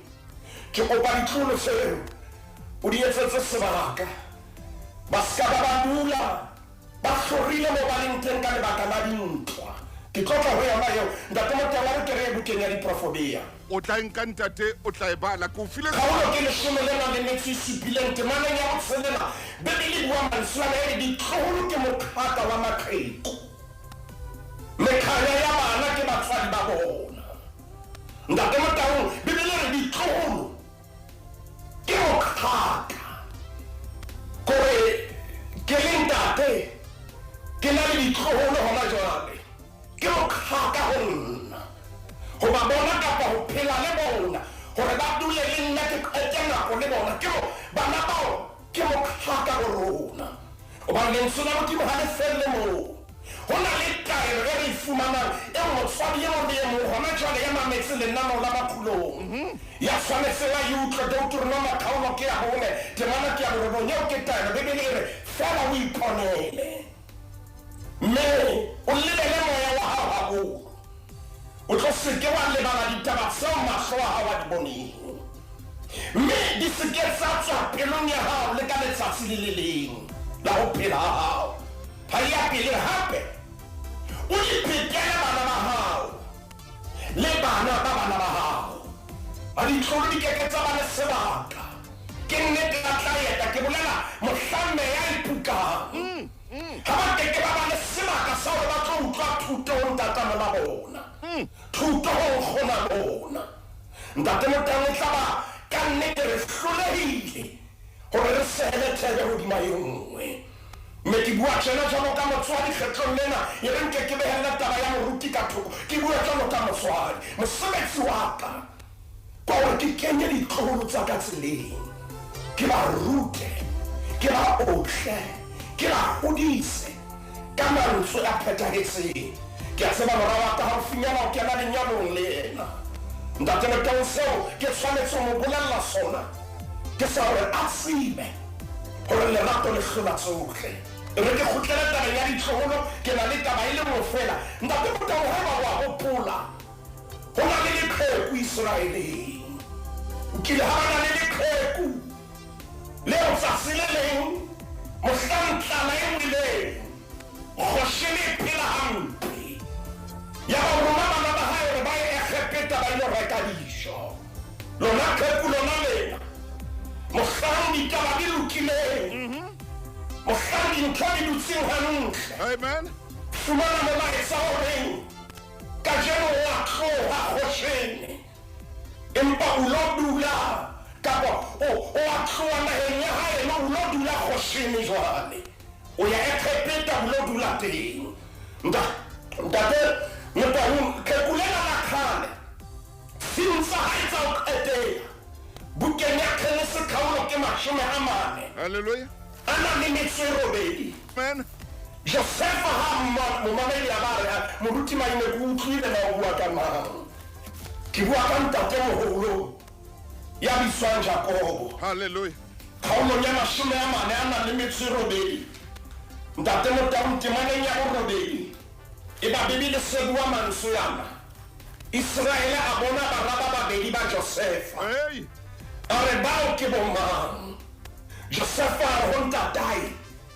ke kopa ditlolo tseo o di etsetse sebaka ba ska ba dula ba hlorile mo ba leng teng ka lebaka la dintwa ke tlotla ho yona eo ntate Motala re kere bukeng ya diprofobia o tla nka ntate o tla e bala ko file kgaolo ke lesome le nang le metso e supileng temaneng ya botshelela bebele bua mantswana e re ditlogolo ke mothata wa maqheku mekganya ya bana ke batswadi ba bona ntate Motala bebele re ditlogolo ke mothata kore ke le ntate ke na le ditlogolo hona jwale ke mothata ho nna ho ba bona kapa ho phela le bona hore ba dule le nna ke qete nako le bona ke bana bao ke mothata ho rona hoba lentswe la Modimo ha le felle moo ho na le taelo e re e fumanang e motswadi eo le e mong hona jwale ya mametse lenaneo la Makgulong ya tshwanetse wa e utlwe Deuteronomy kgaolo ke ya bone temana ke ya borobong eo ke taelo bebele e re fela o iponele mme o lebele moya wa hao haholo o tlo seke wa lebala ditaba tseo mahlo a hao a di boneng mme di seke tsa tswa pelong ya hao le ka letsatsi le le leng la ho phela ha hao ha ya pele hape o iphetele bana ba hao le bana ba bana ba hao a ditlolo di keke tsa ba le sebaka ke nnete ka tlaeta ke bolela mohlamme ya ipukang ha ba keke ba ba le sebaka sa hore ba tlo utlwa thuto ho ntatamo la bona thuto ho nkgona bona ntate Motala tla ba ka nnete re hlolehile hore re sele thebe hodima e nngwe mme ke bua tjena jwalo ka motswadi kgetlong lena e re nke ke behella taba ya moruti ka thoko ke bua jwalo ka motswadi mosebetsi wa ka kwa hore ke kenye ditlogolo tsa ka tseleng ke ba rute ke ba ohle ke ba hodise ka mantswe a phethahetseng ke a tseba mora wa ka haufinyana o kena lenyalong le ena ntate Motala seo ke tshwanetse mo bolella sona ke sa hore a tsebe hore lerato le hlola tsohle e re ke kgutlele tabeng ya ditlogolo ke na le taba e le mo fela ntate Motala ha ba wa hopola ho na le leqheku Israeleng ke le ha ba na le leqheku leo tsatsi le leng mohlantlana e wileng kgoshene e phela hampe ya ba rona bana ba hae hore ba e egepeta ba ilo reka dijo lona qheku lona lena mohlang ditaba di lokileng mohlang dintho di dutseng hantle amen fumana molaetsa horeng kajeno wa tloha kgoshene empa o lo dula kapa o a tloha naheng ya hae o lo dula kgoshene jwale o ya egepeta o lo dula teng ntate Motala kekulela la khale sinsa haitsa o qetea bukeng ya Khenese kgaolo ke 40 haleluya ana le metso e robedi amen Josefa ha momamedi ya bare moruti maine ke utlwile na o bua ka mang ke bua ka ntate moholo ya bitswang Jakobo haleluya kgaolo ya 40 ana le metso e robedi ntate Motala temaneng ya borobedi e ba bebele se bua mantswe yana Israele a bona baraba babedi ba Josefa hey a re bao ke bomang Josefa a re ho ntatai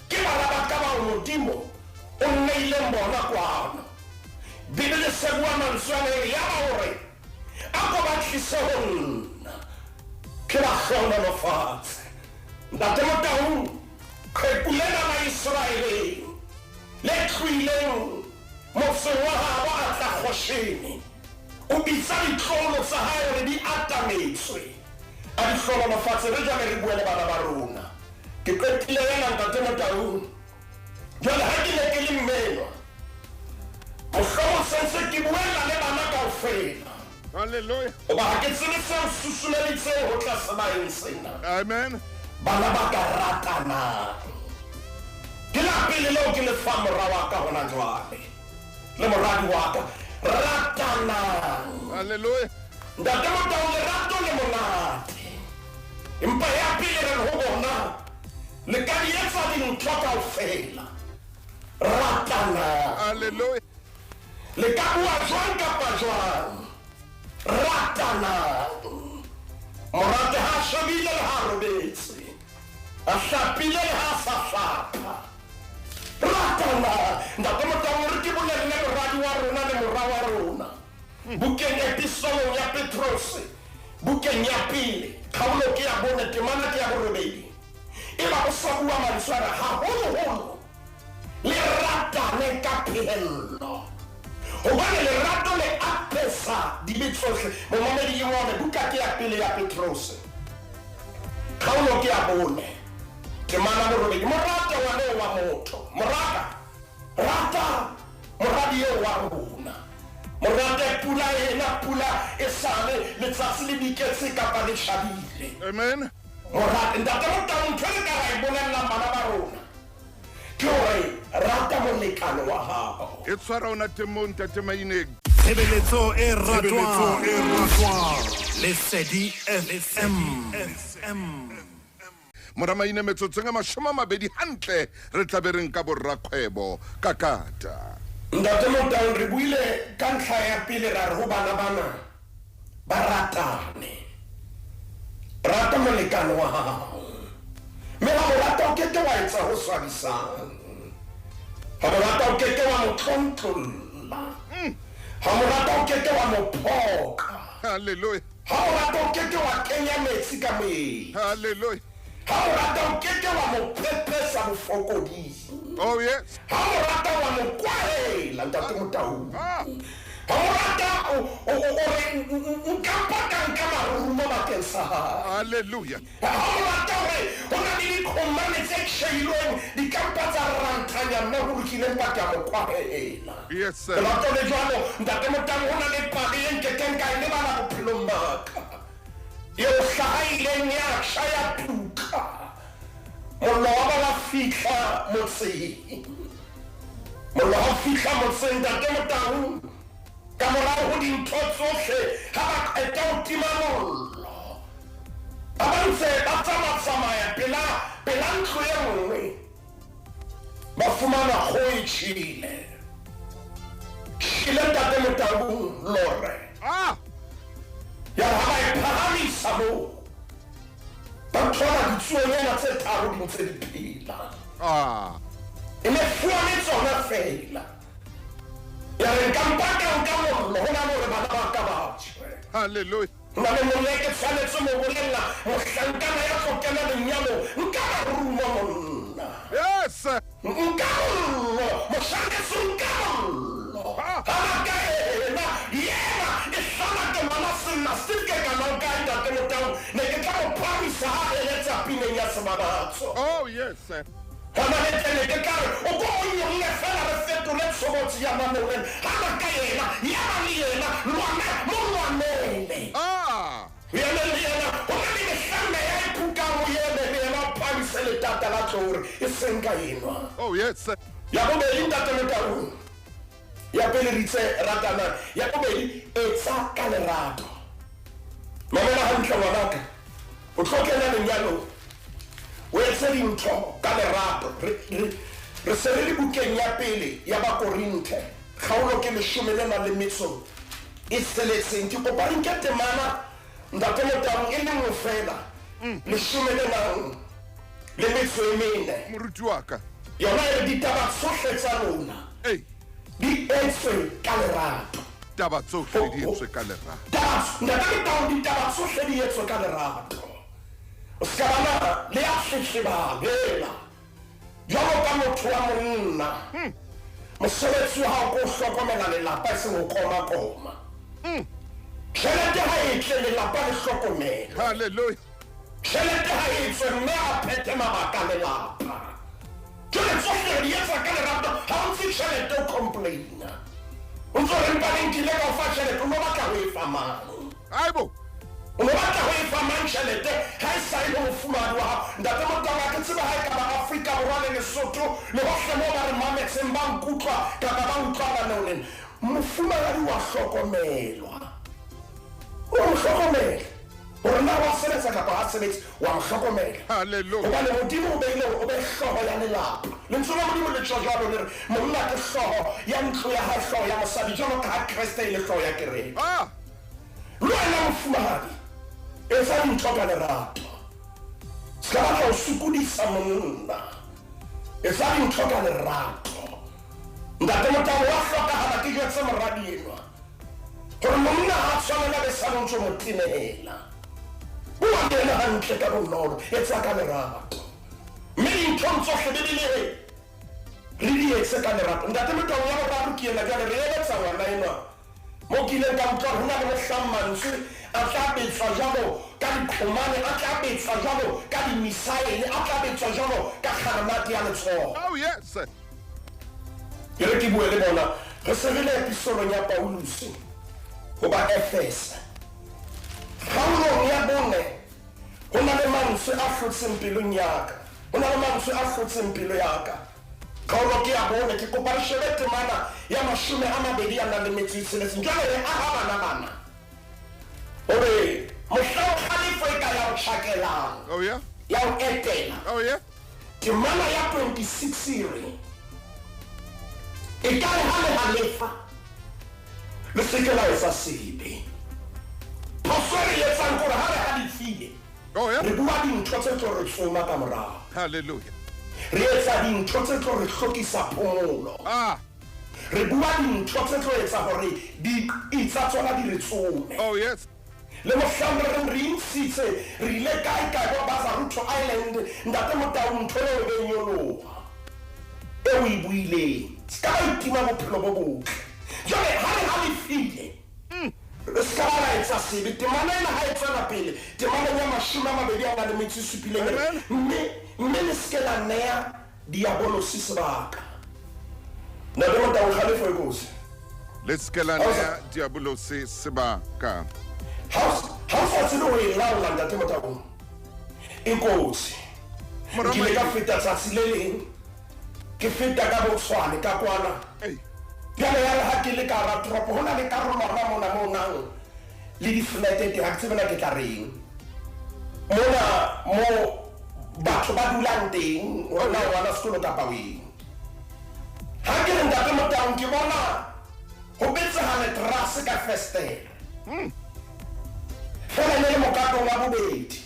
ke baraba ka ba Modimo o nneileng bona kwano bebele se bua mantswe yana ya ba hore a ko ba tlise ho nna ke ba hlonolofatse ntate Motala kgekulela la Israele le tlwileng motseng wa habo a tla kgoshene o bitsa ditlolo tsa hae hore di atametswe a di hlonolofatse re jwale re buele bana ba rona ke qetile yena ntate Motala jwale ha ke ne ke le mmenwa mohlomong sentse ke buella le bana kaofela haleluya hoba ha ke tsebe seo susumeditseng ho tlase maeng sena amen bana ba ka ratanang ke la pele leo ke le fa mora wa ka hona jwale le moradi wa ka ratanang haleluya ntate Motala lerato le monate empa ya pele re ho bona le ka di etsa dintho kaofela ratanang haleluya le ka bua jwang kapa jwang ratanang morate ha shebile le ha robetse a hlapile le ha sa hlapa ratana ntate Motaung re ke bolelle moradi wa rona le morwa wa rona bukeng episodong ya Petrose bukeng ya pele kgaolo ke ya bone temana ke ya borobedi e ba go sa bua mantswana haholo le ratane ka phello gobane lerato le apesa dile tsotlhe momamedi ngwane buka ke ya pele ya Petrose kgaolo ke ya bone temana borobedi morata wa le wa motho rata moradi yo wa rona morata pula ena pula e sale letsatsi le diketse kapa le shabile Amen. morata ntate Motaung ntho e ka ra e bolella bana ba rona ke hore rata molekane wa hao E tshwara ona temong Ntate Maineng. Tshebeletso e ratwang. Lesedi FM. Moramaine metsotsong a 20 hantle re tlabereng ka borrakgwebo ka kata. ntate Motaung re buile ka ntlha ya pele ra re ho bana ba ratane rata molekane wa hao mme ha morata o keke wa etsa ho swabisang ha morata o keke wa mo tlontlolla ha morata o keke wa mo phoka Hallelujah. ha morata o keke wa kenya metsi ka moeng Hallelujah. ha morata o keke wa mo pepesa bofokodisi Oh yes. ha morata wa mo kwahela ntate Motaung Ah. ha morata o re nka paka marumo bakeng sa hao Hallelujah. ha morata hore ho na le dikhomane tse sheilweng di kampa tsa rantanya mme ho lokileng baka mo kwahela Yes sir. lerato le jwalo ntate Motaung ho na le pale e nkekeng ka e lebala bophelong baka eo hlahaileng ya shaya tuka mollo wa ba fihla motseng mollo wa fihla motseng ntate Motaung ka morao ho dintho tsohle ha ba qeta ho tima mollo ba ntse ba tsamaya pela ntlo e nngwe ba fumana kgoho e tjhele ntate Motaung lore Ah. ya ha ba e phahamisa moo ba thola ditsuonyana tse tharo di ntse di phela Ah. e ne fuwa le tsona fela ya re nka mollo ho na le hore bana ba ka ba tjhe Hallelujah. ho na le moleke tshwanetse mo bolella mohlankana ya tlo kena lenyalo nka ruma monna Yes sir. nka mollo mohlanketse nka mollo ha ba ka ena yena e hlana ke mana senna sike ka nka ntate Motaung ne ke tla mo phamisa ha eletsa pineng ya sebabatso Oh yes sir. hana le tene ke kare o go nyolle fela re fetole tshobotsi ya mamoren hana ka yena ya le yena lwana mo lwanele Ah. yena le yena o na le mehlame ya ipuka mo yena le yena phamise le tata la tlore e seng ka yenwa Oh yes sir. ya bobedi ntate Motaung ya pele ritse ratana ya bobedi etsa ka lerato mamela hantle ngwanaka o tlhokela lenyalo o etse dintho ka lerato re se re le bukeng ya pele ya Bakorinthe kgaolo ke 10 e seletseng ke kopa re nke temana ntate Motaung e le nngwe fela 14 Moruti wa ka. yona e ditaba tsohle tsa lona Hey. di etswe ka lerato Taba tsohle di etswe ka lerato. ntate Motaung ditaba tsohle di etswe ka lerato o ska bana le a hlehleba hela jwalo ka motho wa monna mosebetsi wa hao ko hlokomela lelapa e seng ho koma tjhelete ha e tle lelapa le hlokomela Hallelujah. tjhelete ha e tswe mme a phete mabaka lelapa jwale tsohle di etsa ka lerato ha o ntse tjhelete o complaina o ntso re mpa nkile ka o fa tjhelete o no batla ho e fa mang Aibo. o no batla ho e fa mang tjhelete ha e sa ile mofumane wa hao ntate Motaung a ke tseba ha e ka ba Afrika Borwa le Lesotho le hohle moo ba re mametseng ba nkutlwa kapa ba utlwana noleng mofumanadi wa hlokomelwa o mo hlokomela hore na wa sebetsa kapa ha sebetse wa mo hlokomela Hallelujah. hobane modimo o beile hore o be hlooho ya lelapa lentswe la modimo le tjho jwalo le re monna ke hlooho ya ntlo ya hae hlooho ya mosadi jwalo ka ha Kreste e le hlooho ya kereke Ah. le wena mofumahadi e sa dintho ka lerato ska batla o sokodisa monna e sa dintho ka lerato ntate Motabo wa hlokahala ke jetse moradi enwa gore monna ha tshwanela be sa ntse mo tinela bua le hantle ka bonolo e tsa ka lerato mme dintho tsohle di bile re di etse ka lerato ntate Motabo ya boraro ke ena jale re eletsa ngwana enwa mo kileng ka motla hona le mohlammantswe a tla betswa jalo ka dikhomane a tla betswa jalo ka dimisaele a tla betswa jalo ka kgaramati ya letsogo Oh yes. ke re ke bue le bona re se re le episolong ya Paulus go ba Efese kgaolong ya bone go na le mantswe a hlotseng pelong yaka go na le mantswe a hlotseng pelo yaka kgaolo ke ya bone ke kopa re shebe temana ya 20 a nang le metso e tsheletseng jwale re aha bana ore mohlang kgalefo e ka ya o tjhakelang Oh yeah. ya o etela Oh yeah. temana ya 26 ere e ka re ha le halefa le seke la etsa sebe phoso re etsang gore ha re halefile Oh yeah. re bua dintho tse tlo re tsoma ka morago Hallelujah. re etsa dintho tse tlo re hlokisa phomolo Ah. re bua dintho tse tlo etsa gore di itsa tsona di re tsome Oh yes. le mohlang re ntshitse re ile kae go Bazaruto Island ntate Motabo ntho eo e nyoloha e o e buileng ska ba itima bophelo bo botle jwale ha re halefile re ska ba etsa sebe temana ena ha e tswela pele temana ya 20 a nang le metso e supileng mme le ske la nea diabolosi sebaka ntate Motabo kgalefo e kotsi Let's get on there. Diabolo se sebaka. How far to know in Laula ntate Motabo e kotsi ke ka feta tsatsi le leng ke feta ka Botswana ka kwana Hey. bjale ya re ha ke le ka ra tropo hona le karolwana mona mo nang le di flat e ha tsebana ke tla reng mona mo batho ba dulang teng hona wana sekolo ka paweng ha ke re ntate Motabo ke bona ho betse ha le terrasse ka festere fela le mokato wa bobedi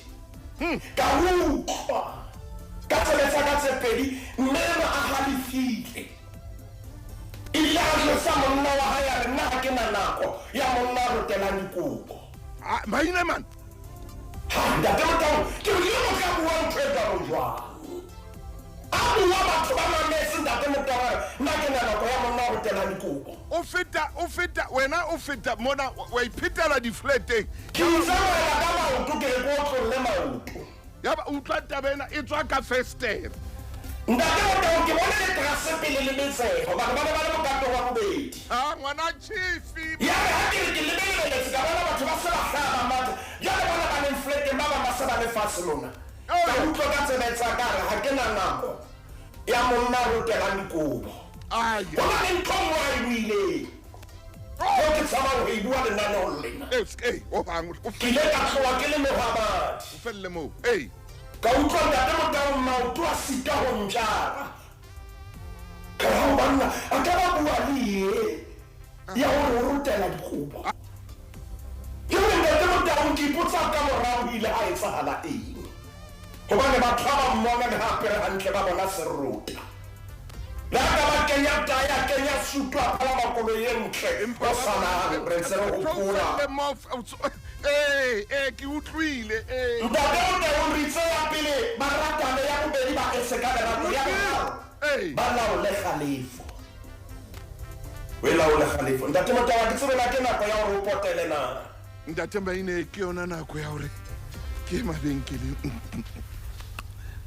ka utlwa ka tseletsa ka tsepedi mme a halefile ile a jwetsa monna wa hae a re nna ha ke na nako ya monna a rotelang dikobo Ah, maine man. ntate Motabo ke bile mo ka bua ntho e jalo jwang a bua batho ba mametse ntate Motabo nna ke na nako ya monna a rotelang dikobo O feta wena o feta mona wa iphetela di flateng. ke tsamaya ka maoto ke re ko tlolle maoto Ya ba utlwa tabena e tswa ka festere. ntate Motabo ke bona le terrasse pele le metsego batho ba ne ba le mokato wa bobedi Ah, ngwana chief. ya re ha ke re ke lebeletse ka bona batho ba se ba hlaba matha jale bona ba leng fleteng ba bang ba se ba le fatshe lona ka utlwa ka tsebetsa ka re ha ke na nako ya monna a rotelang dikobo Ai. bona le ntho nngwe a e buileng o ke tshabang ho e bua lenaneong lena Hey, o bang o ke ile ka tloha ke le mohabadi felle mo. Hey. ka utlwa ntate Motabo maoto a sita ho njara ka ra ho banna a ka ba bua le ye ya hore o rutela dikobo ke re ntate Motabo ke ipotsa ka morao ile a etsahala eng hobane batho ba ba mmona le hape re hantle ba bona seruta le ka ba kenya taya kenya sutu a phala makolo ye ntle o sanang re ntse re hopola Hey, ke utlwile. Hey. ntate Motabo re itse ya pele ba ratane ya bobedi ba ese ka lerato ya boraro Hey. ba laole kgalefo we laole kgalefo ntate Motabo ke tsebela ke nako ya hore o potele na Ntate maine ke yona nako ya hore ke mabenkele.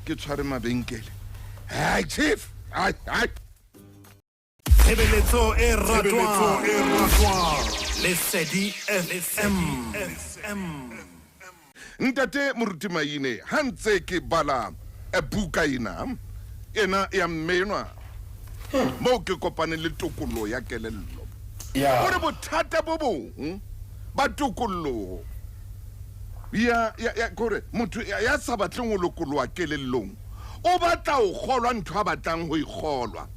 Ke tshware mabenkele. Hai chief. Hai. Tshebeletso e ratwang Lesedi FM. Ntate moruti maine ha ntse ke bala e buka ena ya mmenwa mo ke kopane le tokolo ya kelello gore bothata bo bong ba tokolo ya gore motho ya sa batleng go lokoloa kelellong o batla o kgolwa ntho a batlang go ikgolwa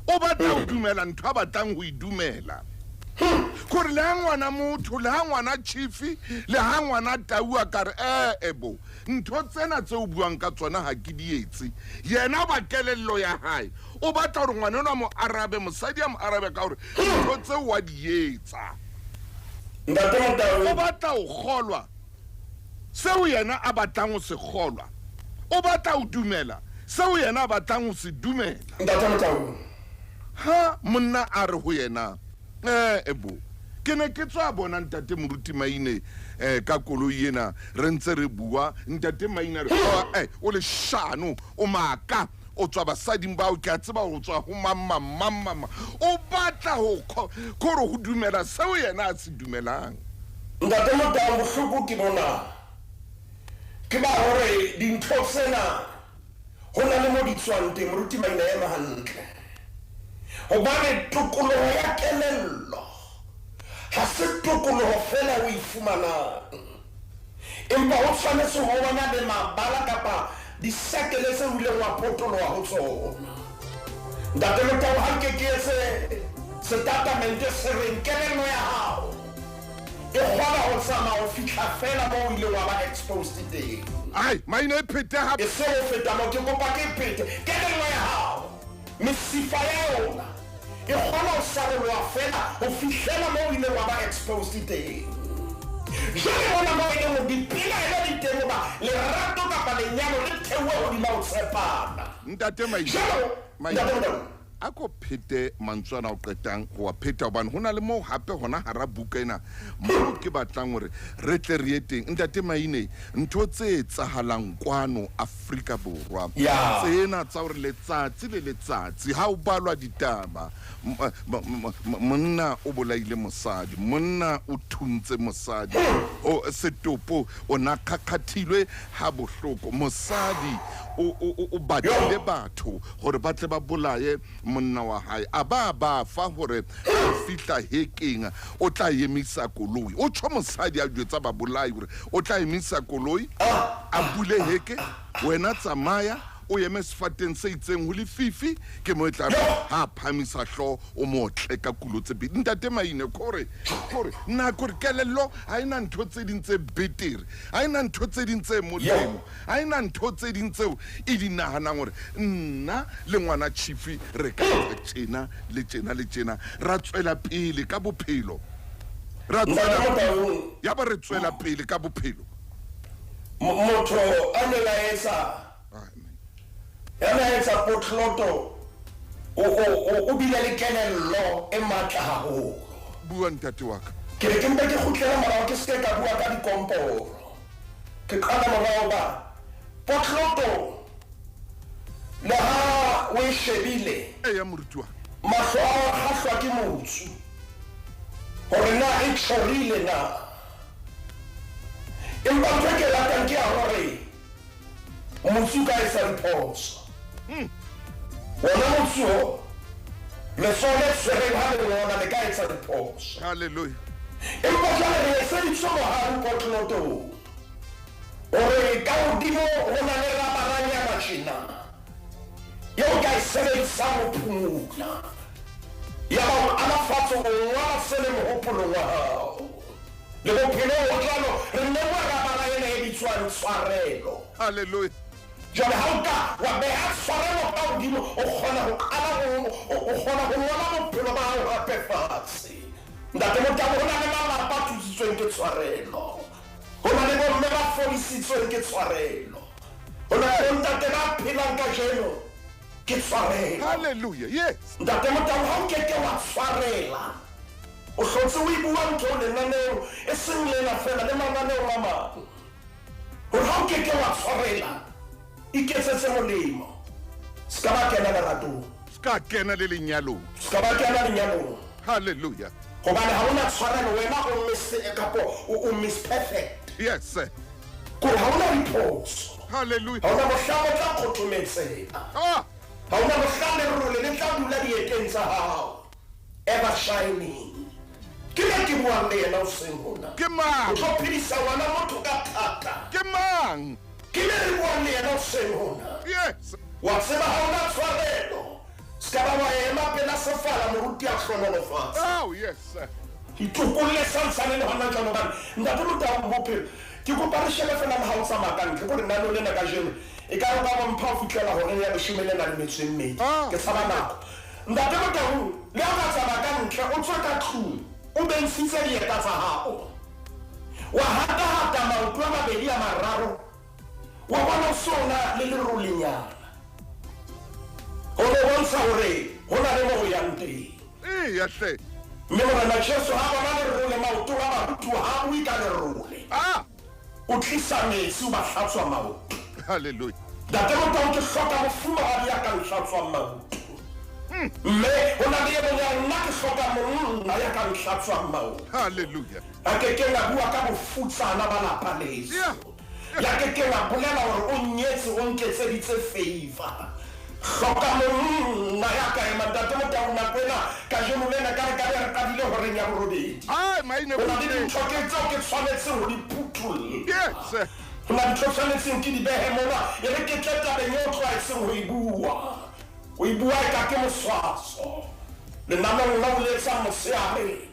o batla o dumela ntho a batlang go idumela kore le ha ngwana motho le ha ngwana chifi le ha ngwana taua ka re ebo ntho tsena tse o buang ka tsona ha ke di etse yena ba kelello ya hae o batla gore ngwana wa mo arabe mosadi ya mo arabe ka gore ntho tse wa di etsa o batla o kgolwa seo yena a batlang o se kgolwa o batla o dumela seo yena a batlang o se dumela ha monna a re ho yena ebo ke ne ke tswa bona ntate moruti maine ka koloi ena re ntse re bua ntate maine re o le shano o maka o tswa basading bao ke a tseba go tswa ho mamma o batla go kore go dumela seo yena a se dumelang ntate motang bohloko ke bona ke ba hore dintho tsena ho na le mo di tswang teng moruti maine ya mahantle hobane tokoloho ya kelello ha se tokoloho fela o ifumanang empa ho tshwanetse ho bona le mabala kapa disekele se o ileng wa potoloha ho tsona ntate motang ha ke etse setatamente se reng kelello ya hao e kgona ho tsamaya ho fihla fela mo o ileng wa ba exposed teng ai maine e phete ha e se o feta mo ke kopa ke phete kelello ya hao mesifa ya yona e kgona ho sarolwa fela ho fihlela mo o ileng wa ba exposed teng jwale bona mo e leng ho dipina e le diteng hoba lerato kapa lenyalo le theohe hodima ho tshepana ntate maine a ko phete mantswana o qetang go wa pheta hobane ho na le mo hape hona hara buka ena mo ke batlang gore re tle re eteng ntate maine ntho tse tsahalang kwano Afrika Borwa tsena tsa gore letsatsi le letsatsi ha o balwa ditaba monna o bolaile mosadi monna o thuntse mosadi o setopo o nakakhathilwe ha bohloko mosadi o batlile batho gore ba tle ba bolaye monna wa hae a ba fa gore a fitla hekeng o tla emisa koloi o tsho mosadi a jwetsa ba bolai gore o tla emisa koloi a bule heke wena tsamaya o eme sefateng se itseng ho le fifi ke mo tla ha phamisa hlo o motle ka kulotse bi ntate maine kore nna kore kelello ha ina ntho tse ding tse betere ha ina ntho tse ding tse molemo ha ina ntho tse ding tseo e di nahana gore nna le ngwana chifi re ka tsena le tsena ra tswela pele ka bophelo ra tswela ya ba re tswela pele ka bophelo motho a ne la etsa yana etsa potloto o bila le kelello e matla haholo bua ntate wa ka ke re ke mpe ke kgutlela morao ke se ka bua ka dikomporo ke qala morao ba potloto le ha o e shebile ya moruti wa mahlo a kgahlwa ke motsu hore na e tshwarile na empa ntho ke ratang ke ya hore motsu ka e sa riposo wona motsu le sole tshwereng ha le wona le ka e sa riposo hallelujah empa jwale re se ditsomo ha re potloto hore ka hodimo ho na le rabaranya machina yeo ka e sebedisang ho phumula ya ba alafatso o ngwala sele mohopolong wa hao le bophelo ho jwalo re nne wa rabaranya e bitswang tshwarelo hallelujah jwale ha o ka wa beha tshwarelo ka hodimo o kgona ho ngola bophelo ba hao hape fatshe ntate motabo ho na le malapa a thusitsweng ke tshwarelo ho na le bomme ba fodisitsweng ke tshwarelo ho na le ntate ba phelang ka jeno ke tshwarelo hallelujah yes ntate motabo ha o keke wa tshwarela o hlotse o ibua ntho lenaneo e seng lena fela le mananeo a mang hore ha o keke wa tshwarela iketsetse molemo ska ba kena leratong ska kena le lenyalong ska ba kena lenyalong hallelujah hobane ha ona tshwarelo wena o miss kapo o miss perfect yes sir kore ha ona diphoso hallelujah ha ona bohlamo tla khothometseng ha ona bohlale role le tla dula dieteng tsa hao ever shining ke le ke buang le yena o seng hona ke mang o tlo phedisa ngwana motho ka thata ke mang ke le re buang le yena o seng hona yes wa tseba ha ona tshwarelo ska ba wa ema pela sefala moruti a hlonolofatsa oh yes sir itokolle santsane le hona jalo bana ntate Motau bophelo ke kopa re shebe fela le ha o tsamaya ka ntle gore nna le lena ka jeno e ka re ba mpha o fitlhela gore ya leshome le na le metso e mmedi ke tshaba nako ntate Motau le ha ka tsamaya ka ntle o tswa ka tlung o bensitse dieta tsa gago wa hata maoto a mabedi a mararo wa bona sona le lerolenyana go le bontsha gore go na le mo go yang teng ya hle mme morena Jesu ha bona lerole maoto a barutu ha o ika lerole o tlisa metsi o ba hlatswa maoto haleluya ntate Motau ke hloka mofumagadi ya ka nhlatswang maoto mme go na le e mong ya nna ke hloka monna ya ka nhlatswang maoto haleluya a ke ke la bua ka bofutsana ba lapa leso ya ke ke la bolela gore o nyetse o nketseditse favor hloka monna ya ka ema ntate Motau nako ena ka jeno lena ka re ka re kadile goreng ya borobedi maine go na le dintho ke tseo ke tshwanetseng go di phutulla yes go na dintho tshwanetseng ke di behe mona e re ke tle tabeng eo tlwaetseng go e bua e ka ke moswaso lenaneng la o letsang moseare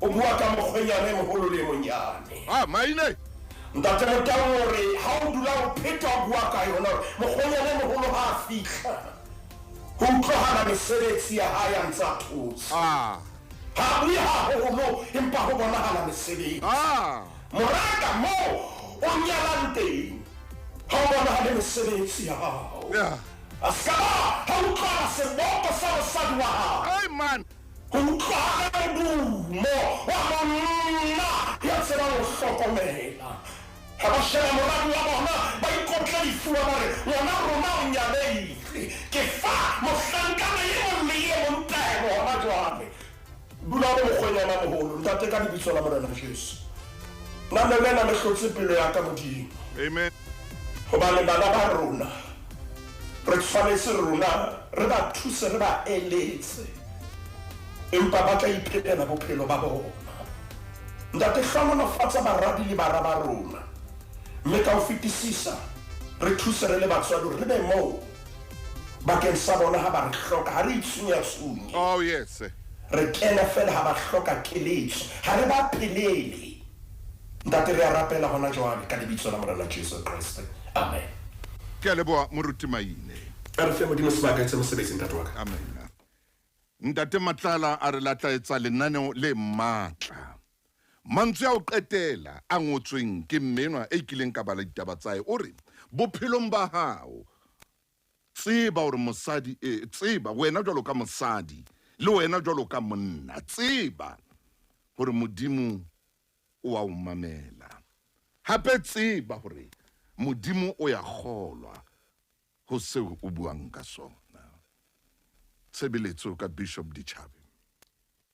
o bua ka mokgwenyane e mogolo le monyane maine ntate Motau gore ha o dula o pheta o bua ka yona mokgwenyane e mogolo ga a fitlha go utlwagala mesebetsi ya hae ya ntse a thusa ha bue haholo empa go bonagala mesebetsi moraka mo o nyalang teng ha o bonagale mesebetsi ya gago a skaba ha o utlwagala seboko sa mosadi wa gago man go utlwagala modumo wa monna ya tsebang go hlokomela ha ba sheba moradi wa bona ba ikotle difuwa ba re ngwana rona o nyaleile ke fa mohlankana ye momme ye montego gona jwale dula mo mokgwenyana mogolo ntate ka lebitso la morena Jesu nna le lena le hlotse pelo ya ka Modimo amen gobane bana ba rona re tshwanetse rona re ba thuse re ba eletse empa ba tla iphelela bophelo ba bona ntate hlonolofatsa baradi le bara ba rona mme ka o fetisisa re thuse re le batswadi re be moo bakeng sa bona ha ba re hloka ha re itsunya-tsunye yes re kena fela ha ba hloka keletso ha re ba pelele ntate re a rapela gona jwale ka lebitso la morena Jesu Kriste amen ke a leboa moruti Maine a re fe Modimo sebaka e tse mosebetsi ntate wa ka amen ntate Matala a re latlaetsa lenaneo le matla mantswe a o qetela a ngotsweng ke mmenwa e kileng ka bala ditaba tsae o re bophelong ba hao tseba gore mosadi tseba wena jwalo ka mosadi le wena jwalo ka monna tseba gore Modimo o a o mamela hape tseba gore Modimo o ya kgolwa go seo o buang ka sona tshebeletso ka Bishop Dichabe.